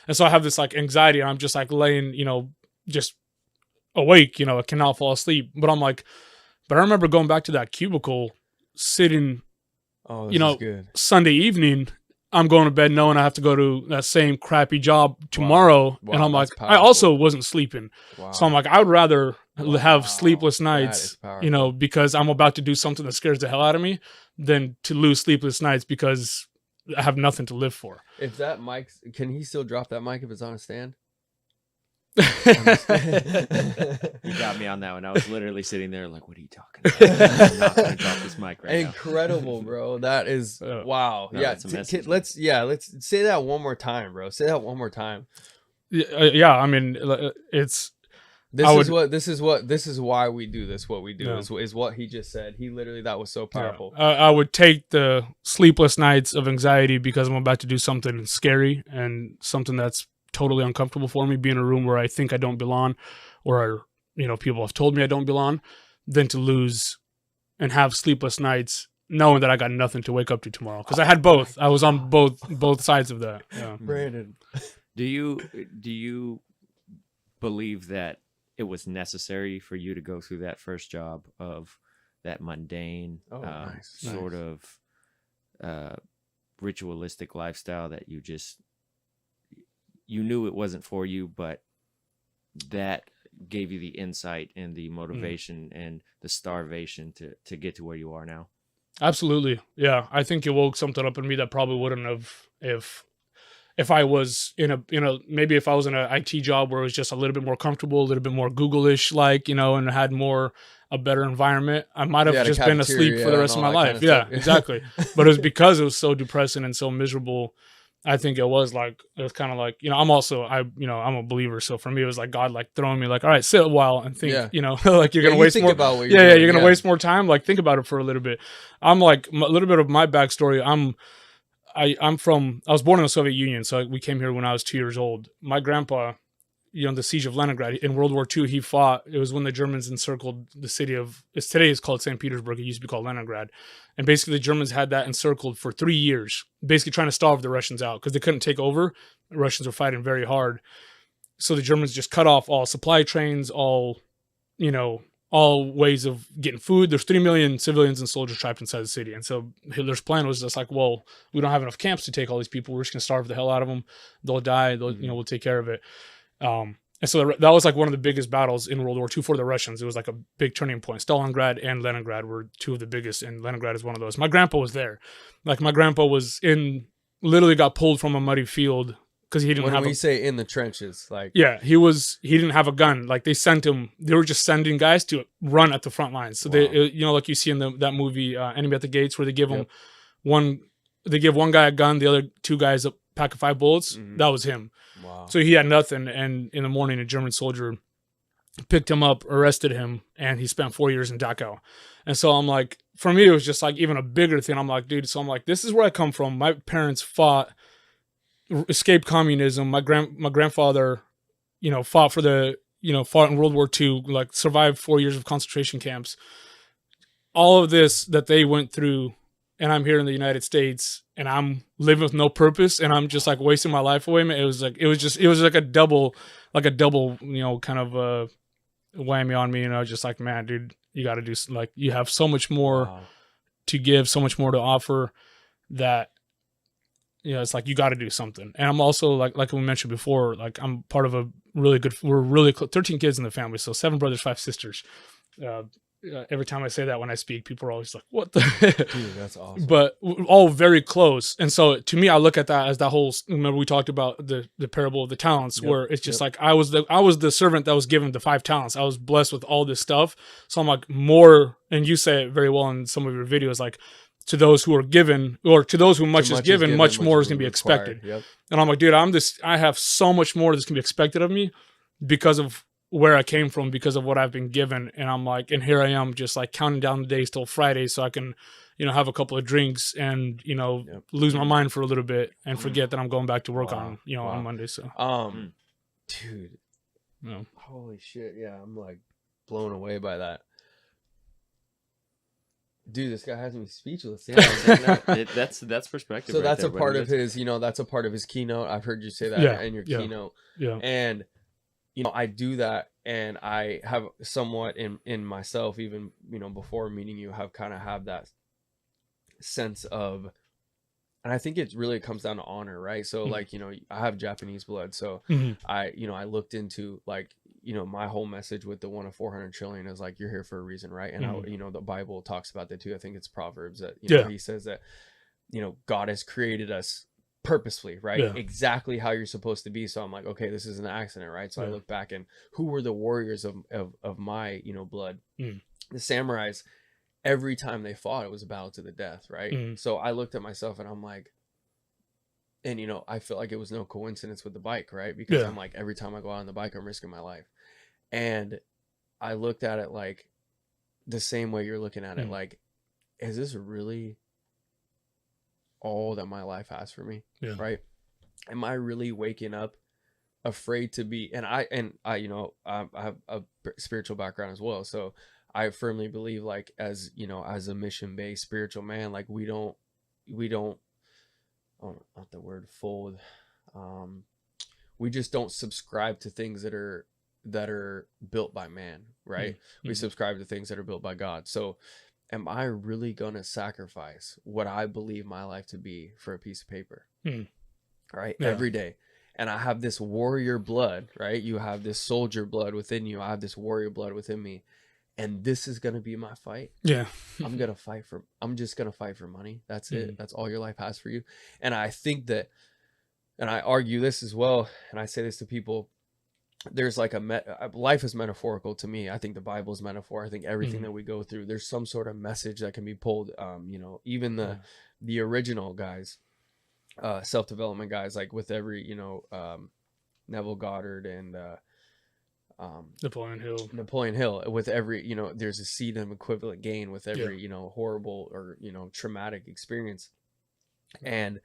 And so I have this like anxiety and I'm just like laying, you know, just awake, you know, I cannot fall asleep. But I'm like, but I remember going back to that cubicle, sitting, you know, Sunday evening, I'm going to bed knowing I have to go to that same crappy job tomorrow. Wow, and I'm like, powerful. I also wasn't sleeping. Wow. So I'm like, I would rather have sleepless nights, you know, because I'm about to do something that scares the hell out of me than to lose sleepless nights because I have nothing to live for. If that mic, can he still drop that mic if it's on a stand? You got me on that one. I was literally sitting there like, what are you talking about? I'm not going to drop this mic right now. Incredible, bro. That is, wow. No, yeah. Let's say that one more time, bro. Say that one more time. Yeah. I mean, it's, this is why we do this. What we do is what he just said. He literally, that was so powerful. Yeah. I would take the sleepless nights of anxiety because I'm about to do something scary and something that's totally uncomfortable for me, be in a room where I think I don't belong, or, you know, people have told me I don't belong, than to lose and have sleepless nights knowing that I got nothing to wake up to tomorrow. Because I had both. I was on both sides of that. Yeah. Brandon, do you believe that it was necessary for you to go through that first job of that mundane sort of ritualistic lifestyle that you knew it wasn't for you, but that gave you the insight and the motivation and the starvation to get to where you are now? Absolutely. Yeah. I think it woke something up in me that probably wouldn't have if I was maybe if I was in an IT job where it was just a little bit more comfortable, a little bit more Google-ish, like, you know, and had a better environment, I might have just been asleep for the rest of my life. Yeah, exactly. But it was because it was so depressing and so miserable. I think it was kind of like, you know, I'm a believer. So for me, it was like God, like throwing me like, all right, sit a while and think, you know, like you're going to waste more. About what you're doing. You're going to waste more time. Like, think about it for a little bit. I'm like, a little bit of my backstory. I was born in the Soviet Union. So we came here when I was 2 years old. My grandpa, you know, the siege of Leningrad in World War II, he fought. It was when the Germans encircled the city today it's called St. Petersburg. It used to be called Leningrad. And basically the Germans had that encircled for 3 years, basically trying to starve the Russians out because they couldn't take over. The Russians were fighting very hard. So the Germans just cut off all supply trains, all ways of getting food. There's 3 million civilians and soldiers trapped inside the city. And so Hitler's plan was just like, well, we don't have enough camps to take all these people. We're just going to starve the hell out of them. They'll die. We'll take care of it. And so that was like one of the biggest battles in World War II for the Russians. It was like a big turning point. Stalingrad and Leningrad were two of the biggest, and Leningrad is one of those. My grandpa was there. Like, my grandpa was literally got pulled from a muddy field because he didn't have. When we say in the trenches, like, yeah, he didn't have a gun. Like, they were just sending guys to run at the front lines. So they, like you see in that movie, Enemy at the Gates, where they give one guy a gun, the other two guys a pack of 5 bullets. Mm-hmm. That was him. Wow. So he had nothing, and in the morning, a German soldier picked him up, arrested him, and he spent 4 years in Dachau. And so I'm like, for me, it was just like even a bigger thing. I'm like, dude, so I'm like, this is where I come from. My parents escaped communism. My grandfather, fought fought in World War II, like survived 4 years of concentration camps. All of this that they went through, and I'm here in the United States, and I'm living with no purpose, and I'm just like wasting my life away. Man, it was like a double, kind of whammy on me. Just like, man, dude, you got to do, like, you have so much more to give, so much more to offer, that, it's like you got to do something. And I'm also like we mentioned before, like, I'm part of we're really close, 13 kids in the family, so 7 brothers, 5 sisters. every time I say that when I speak, people are always like, what the? Dude, that's awesome. But all very close. And so to me, I look at that as that whole, remember we talked about the parable of the talents, where it's just like, I was the servant that was given the 5 talents. I was blessed with all this stuff. So I'm like, more, and you say it very well in some of your videos, like, to those who are given, or to those who much is given, much more is going to be expected. Yep. And I'm like, dude, I have so much more that's going to be expected of me because of where I came from, because of what I've been given. And I'm like, and here I am just like counting down the days till Friday so I can, have a couple of drinks and, lose my mind for a little bit and forget that I'm going back to work on Monday. So, dude, holy shit. Yeah. I'm like blown away by that. Dude, this guy has me speechless. Yeah, that's perspective. So that's a part of his, that's a part of his keynote. I've heard you say that in your keynote. Yeah. And, I do that, and I have somewhat in myself, even, before meeting you, have that sense of, and I think it really comes down to honor, right? So like, I have Japanese blood. So I looked into like, my whole message with the 1 of 400 trillion is like, you're here for a reason, right? And the Bible talks about that too. I think it's Proverbs that he says that God has created us purposefully, right? Exactly how you're supposed to be. So I'm like, okay, this is an accident, right? So I look back, and who were the warriors of my blood? The samurais. Every time they fought, it was a battle to the death, right? So I looked at myself, and I'm like, and I feel like it was no coincidence with the bike, right? Because I'm like, every time I go out on the bike, I'm risking my life. And I looked at it like the same way you're looking at it. Like, is this really all that my life has for me? Right? Am I really waking up afraid to be? And I I have a spiritual background as well, so I firmly believe, like, as as a mission-based spiritual man, like we don't oh, not the word fold, we just don't subscribe to things that are built by man, right? We subscribe to things that are built by God. So am I really gonna sacrifice what I believe my life to be for a piece of paper? Right? Every day. And I have this warrior blood, right? You have this soldier blood within you. I have this warrior blood within me. And this is going to be my fight. I'm just going to fight for money. That's it. That's all your life has for you. And I think that, and I argue this as well, and I say this to people, there's like life is metaphorical to me. I think the Bible is metaphor. I think everything that we go through, there's some sort of message that can be pulled. Even the original guys, self-development guys, like with every, Neville Goddard and, Napoleon Hill, with every, there's a seed of equivalent gain with every, horrible or, traumatic experience. And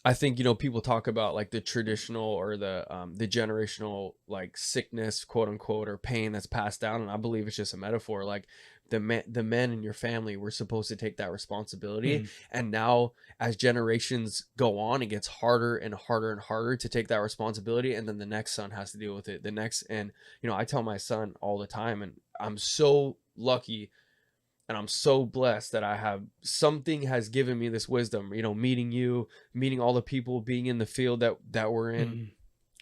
I think, people talk about like the traditional or the generational, like, sickness, quote unquote, or pain that's passed down. And I believe it's just a metaphor. Like the men in your family were supposed to take that responsibility. And now as generations go on, it gets harder and harder and harder to take that responsibility. And then the next son has to deal with it. And, I tell my son all the time, and I'm so lucky and I'm so blessed that I have, something has given me this wisdom, meeting you, meeting all the people, being in the field that we're in.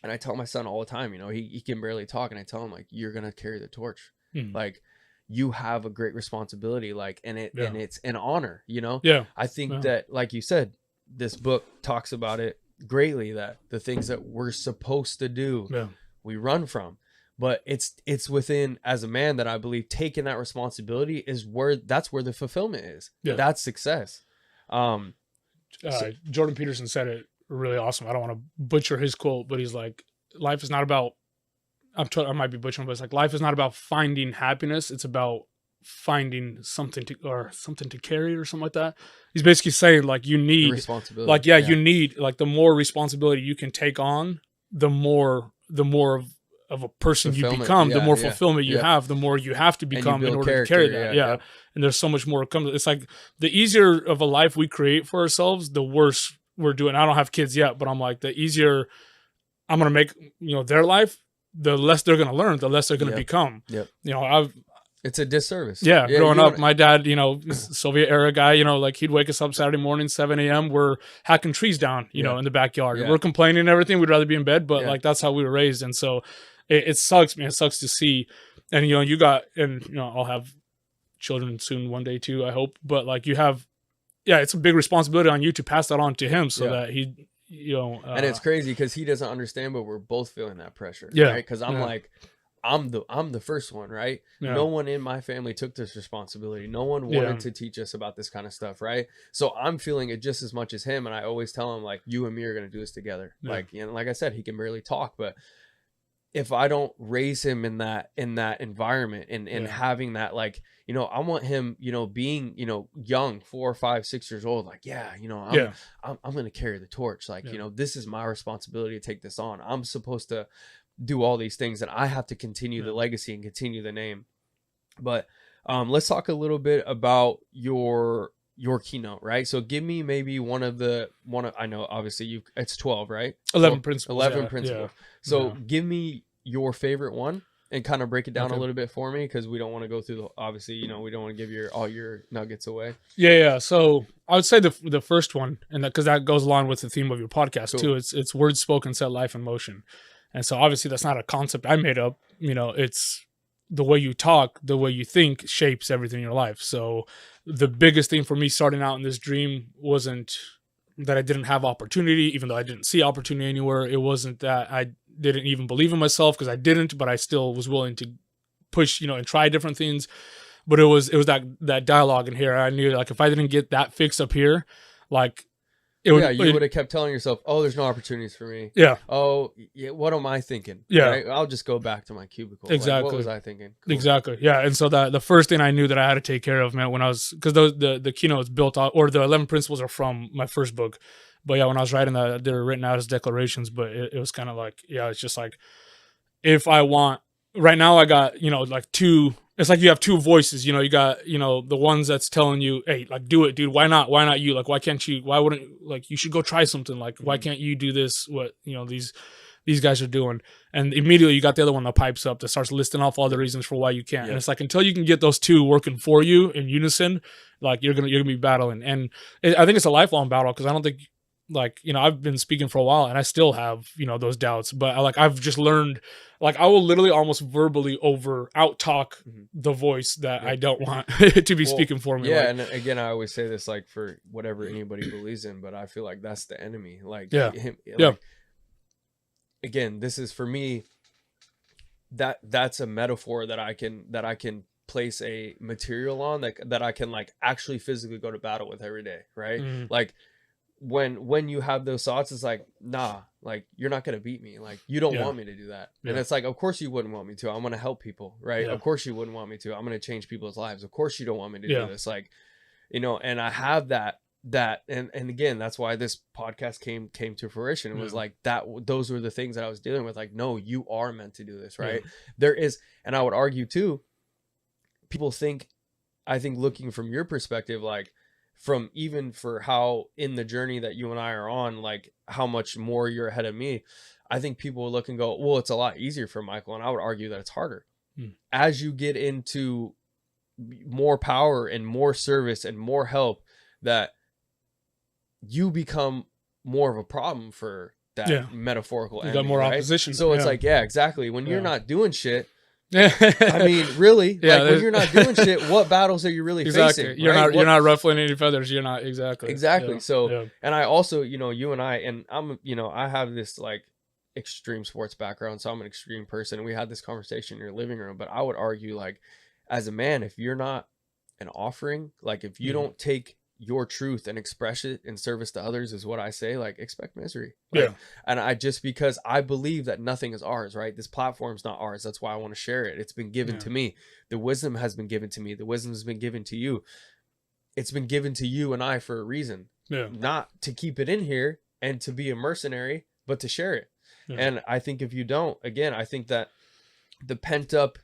And I tell my son all the time, he can barely talk. And I tell him, like, you're going to carry the torch. Like, you have a great responsibility, like, and it's an honor, I think that, like you said, this book talks about it greatly, that the things that we're supposed to do, we run from, but it's within, as a man, that I believe taking that responsibility that's where the fulfillment is. That's success. Jordan Peterson said it really awesome. I don't want to butcher his quote, but he's like, life is not about, I might be butchering, but it's like, life is not about finding happiness. It's about finding something to carry or something like that. He's basically saying, like, you need responsibility. Like, you need, like, the more responsibility you can take on, the more of a person you become, the more fulfillment you have, the more you have to become in order to carry that. And there's so much more comes. It's like, the easier of a life we create for ourselves, the worse we're doing. I don't have kids yet, but I'm like, the easier I'm going to make, their life, the less they're going to learn, the less they're going to become. It's a disservice. Growing up, my dad, Soviet era guy, like, he'd wake us up Saturday morning, 7 a.m. We're hacking trees down, in the backyard. We're complaining and everything. We'd rather be in bed, but like, that's how we were raised. And so it sucks, man. It sucks to see. And, you got, and, I'll have children soon one day too, I hope. But like you have, it's a big responsibility on you to pass that on to him so that he, and it's crazy because he doesn't understand, but we're both feeling that pressure. Yeah. Right. Cause I'm like, I'm the first one, right? Yeah. No one in my family took this responsibility. No one wanted to teach us about this kind of stuff, right? So I'm feeling it just as much as him. And I always tell him, like, you and me are going to do this together. Yeah. Like, like I said, he can barely talk, but if I don't raise him in that environment and having that, like, I want him, being, young, 4, 5, 6 years old, like, I'm going to carry the torch. Like, this is my responsibility to take this on. I'm supposed to do all these things and I have to continue the legacy and continue the name. But let's talk a little bit about your keynote, right? So give me maybe one of I know obviously it's 12, right? 11 principles. 11 principles. Yeah. So give me your favorite one and kind of break it down a little bit for me, because we don't want to go through obviously, we don't want to give all your nuggets away. Yeah. So I would say the first one, and because that goes along with the theme of your podcast too. It's words spoken set life in motion. And so obviously that's not a concept I made up. It's the way you talk, the way you think shapes everything in your life. So the biggest thing for me starting out in this dream wasn't that I didn't have opportunity, even though I didn't see opportunity anywhere. It wasn't that I didn't even believe in myself, because I didn't, but I still was willing to push, and try different things. But it was that dialogue in here. I knew, like, if I didn't get that fixed up here, like, you would have kept telling yourself, oh, there's no opportunities for me. Yeah. Oh, yeah, what am I thinking? Yeah. Right? I'll just go back to my cubicle. Exactly. Like, what was I thinking? Cool. Exactly. Yeah. And so the first thing I knew that I had to take care of, man, when I was, because the keynote's built out, or the 11 principles are from my first book. But yeah, when I was writing that, they were written out as declarations, but it was kind of like, it's just like, if I want, right now I got, like two, it's like you have two voices, you got, the ones that's telling you, hey, like, do it, dude. Why not you? Like, why can't you, why wouldn't, like, you should go try something. Like, why can't you do this? What, these guys are doing. And immediately you got the other one that pipes up that starts listing off all the reasons for why you can't. And it's like, until you can get those two working for you in unison, like, you're going to be battling. And I think it's a lifelong battle, because I don't think, like, I've been speaking for a while and I still have, those doubts, but I've just learned, like, I will literally almost verbally out talk the voice that I don't want to be speaking for me. Yeah. Like, and again, I always say this, like, for whatever anybody believes in, but I feel like that's the enemy. Like, again, this is, for me, that's a metaphor that I can place a material on that I can, like, actually physically go to battle with every day. Right. Like, when you have those thoughts, it's like, nah, like, you're not going to beat me. Like, you don't want me to do that. And it's like, of course you wouldn't want me to. I'm going to help people. Right. Of course you wouldn't want me to. I'm going to change people's lives. Of course you don't want me to do this. Like, and I have that, and again, that's why this podcast came to fruition. It was like that. Those were the things that I was dealing with. Like, no, you are meant to do this. Right. There is. And I would argue too, people I think looking from your perspective, like, from even for how in the journey that you and I are on, like, how much more you're ahead of me, I think people will look and go, well, it's a lot easier for Michael. And I would argue that it's harder. As you get into more power and more service and more help, that you become more of a problem for that metaphorical enemy. You got more opposition. So it's like, exactly. When you're not doing shit, I mean, really, like, when you're not doing shit, what battles are you really facing? You're not ruffling any feathers. You're not exactly. So, and I also, you and I'm, I have this, like, extreme sports background, so I'm an extreme person. And we had this conversation in your living room, but I would argue, like, as a man, if you're not an offering, like, if you don't take your truth and express it in service to others, is what I say, like, expect misery. Right? And because I believe that nothing is ours, right? This platform's not ours. That's why I want to share it. It's been given to me. The wisdom has been given to me. The wisdom has been given to you. It's been given to you and I for a reason, not to keep it in here and to be a mercenary, but to share it. And I think if you don't, again, I think that the pent up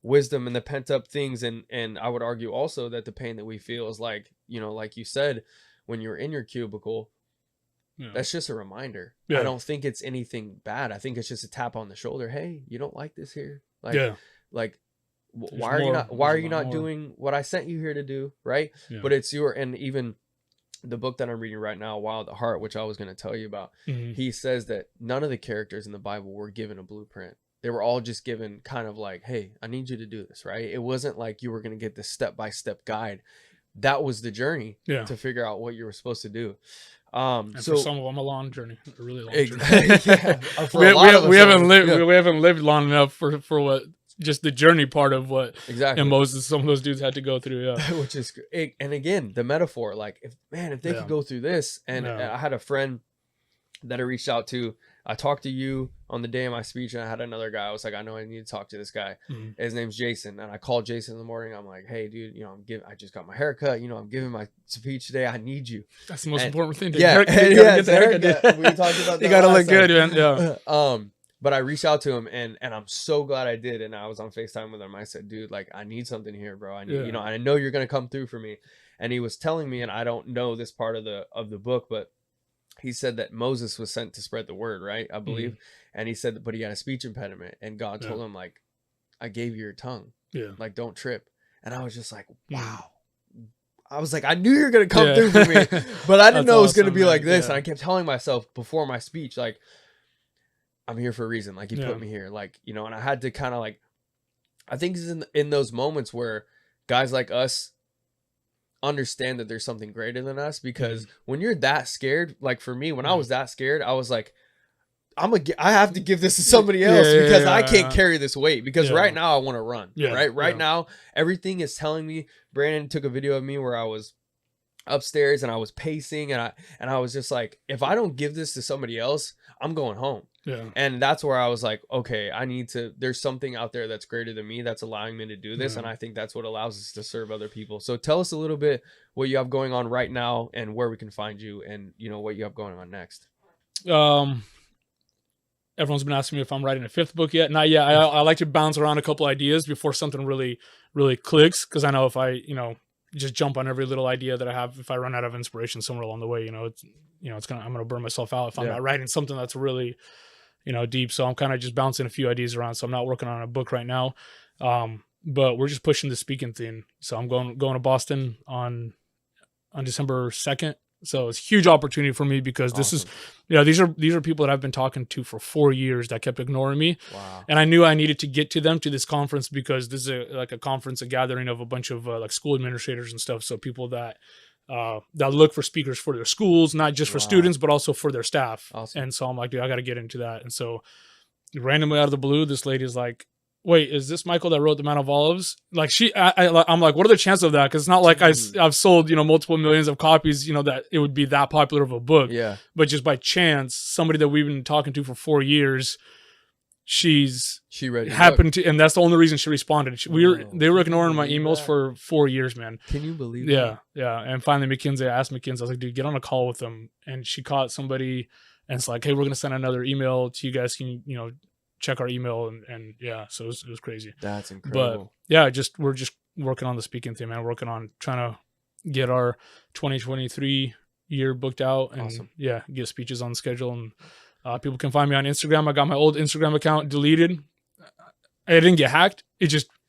wisdom and the pent up things, and I would argue also that the pain that we feel is, like, like you said, when you're in your cubicle, that's just a reminder. I don't think it's anything bad. I think it's just a tap on the shoulder. Hey, you don't like this here? Like, why are you not doing what I sent you here to do? Right. But it's and even the book that I'm reading right now, Wild at Heart, which I was going to tell you about, he says that none of the characters in the Bible were given a blueprint. They were all just given kind of like, hey, I need you to do this, right? It wasn't like you were going to get this step-by-step guide. That was the journey to figure out what you were supposed to do. And so for some of them, a long journey, a really long journey. We haven't lived long enough for what just the journey part of what and Moses, some of those dudes had to go through. Yeah, which is great. And again, the metaphor, like if they could go through this, and I had a friend that I reached out to. I talked to you on the day of my speech, and I had another guy. I was like, I know I need to talk to this guy. His name's Jason, and I called Jason in the morning. I'm like, hey, dude, I just got my haircut. I'm giving my speech today. I need you. That's the most important thing. Get the haircut. We talked about that. You gotta look good, man. Yeah. But I reached out to him, and I'm so glad I did. And I was on FaceTime with him. I said, dude, like, I need something here, bro. I need, I know you're gonna come through for me. And he was telling me, and I don't know this part of the book, but he said that Moses was sent to spread the word, right? I believe. And he said, but he had a speech impediment, and God told him, like, I gave you your tongue. Yeah. Like, don't trip. And I was just like, wow. I was like, I knew you were going to come through for me, but I didn't know it was going to be like this. And I kept telling myself before my speech, like, I'm here for a reason. Like, you put me here, like, and I had to kind of like, I think it's in those moments where guys like us understand that there's something greater than us, because when you're that scared, like for me, when I was that scared, I was like, I have to give this to somebody else because I can't carry this weight, because right now I want to run. Right now, everything is telling me. Brandon took a video of me where I was upstairs and I was pacing, and I was just like, if I don't give this to somebody else, I'm going home. Yeah. And that's where I was like, okay, there's something out there that's greater than me that's allowing me to do this. And I think that's what allows us to serve other people. So tell us a little bit what you have going on right now and where we can find you, and what you have going on next. Everyone's been asking me if I'm writing a 5th book yet. Not yet. I like to bounce around a couple ideas before something really, really clicks. Cause I know if I, just jump on every little idea that I have, if I run out of inspiration somewhere along the way, I'm going to burn myself out if I'm not writing something that's really, deep. So I'm kind of just bouncing a few ideas around. So I'm not working on a book right now. But we're just pushing the speaking thing. So I'm going to Boston on December 2nd. So it's a huge opportunity for me, because this is, these are people that I've been talking to for 4 years that kept ignoring me. Wow. And I knew I needed to get to them to this conference, because this is a conference, a gathering of a bunch of like school administrators and stuff. So people that look for speakers for their schools, not just for students, but also for their staff. Awesome. And so I'm like, dude, I got to get into that. And so randomly out of the blue, this lady is like, wait, is this Michael that wrote The Mount of Olives? Like I'm like, what are the chances of that? Because it's not like I've sold, multiple millions of copies, that it would be that popular of a book. Yeah. But just by chance, somebody that we've been talking to for 4 years, she read happened to, and that's the only reason she responded. They were ignoring my emails for 4 years, man. Can you believe that? Yeah. And finally, I asked McKinsey, I was like, dude, get on a call with them. And she caught somebody, and it's like, hey, we're going to send another email to you guys. Can you, check our email, and so it was crazy. That's incredible. But yeah, we're just working on the speaking thing, man. Working on trying to get our 2023 year booked out, and get speeches on the schedule. And people can find me on Instagram. I got my old Instagram account deleted. I didn't get hacked.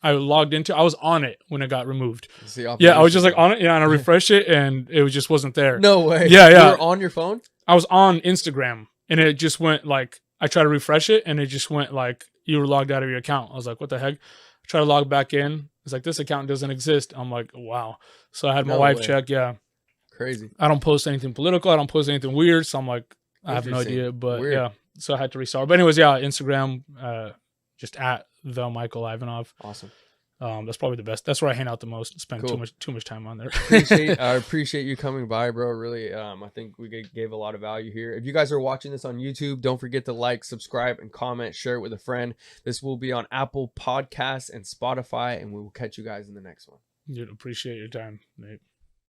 I logged into. I was on it when it got removed. I was just like on it, and I refreshed it, and it just wasn't there. No way. Yeah. You were on your phone? I was on Instagram, and it just went like, I tried to refresh it, and it just went like, you were logged out of your account. I was like, what the heck? I tried to log back in. It's like, this account doesn't exist. I'm like, wow. So I had my wife check. Yeah. Crazy. I don't post anything political. I don't post anything weird. So I'm like, I have no idea. But yeah. So I had to restart. But anyways, Instagram, just at the Michael Ivanov. Awesome. That's probably the best. That's where I hang out the most. Spend too much time on there. I appreciate you coming by, bro. Really, I think we gave a lot of value here. If you guys are watching this on YouTube, don't forget to like, subscribe, and comment. Share it with a friend. This will be on Apple Podcasts and Spotify, and we will catch you guys in the next one. Dude, appreciate your time, Nate.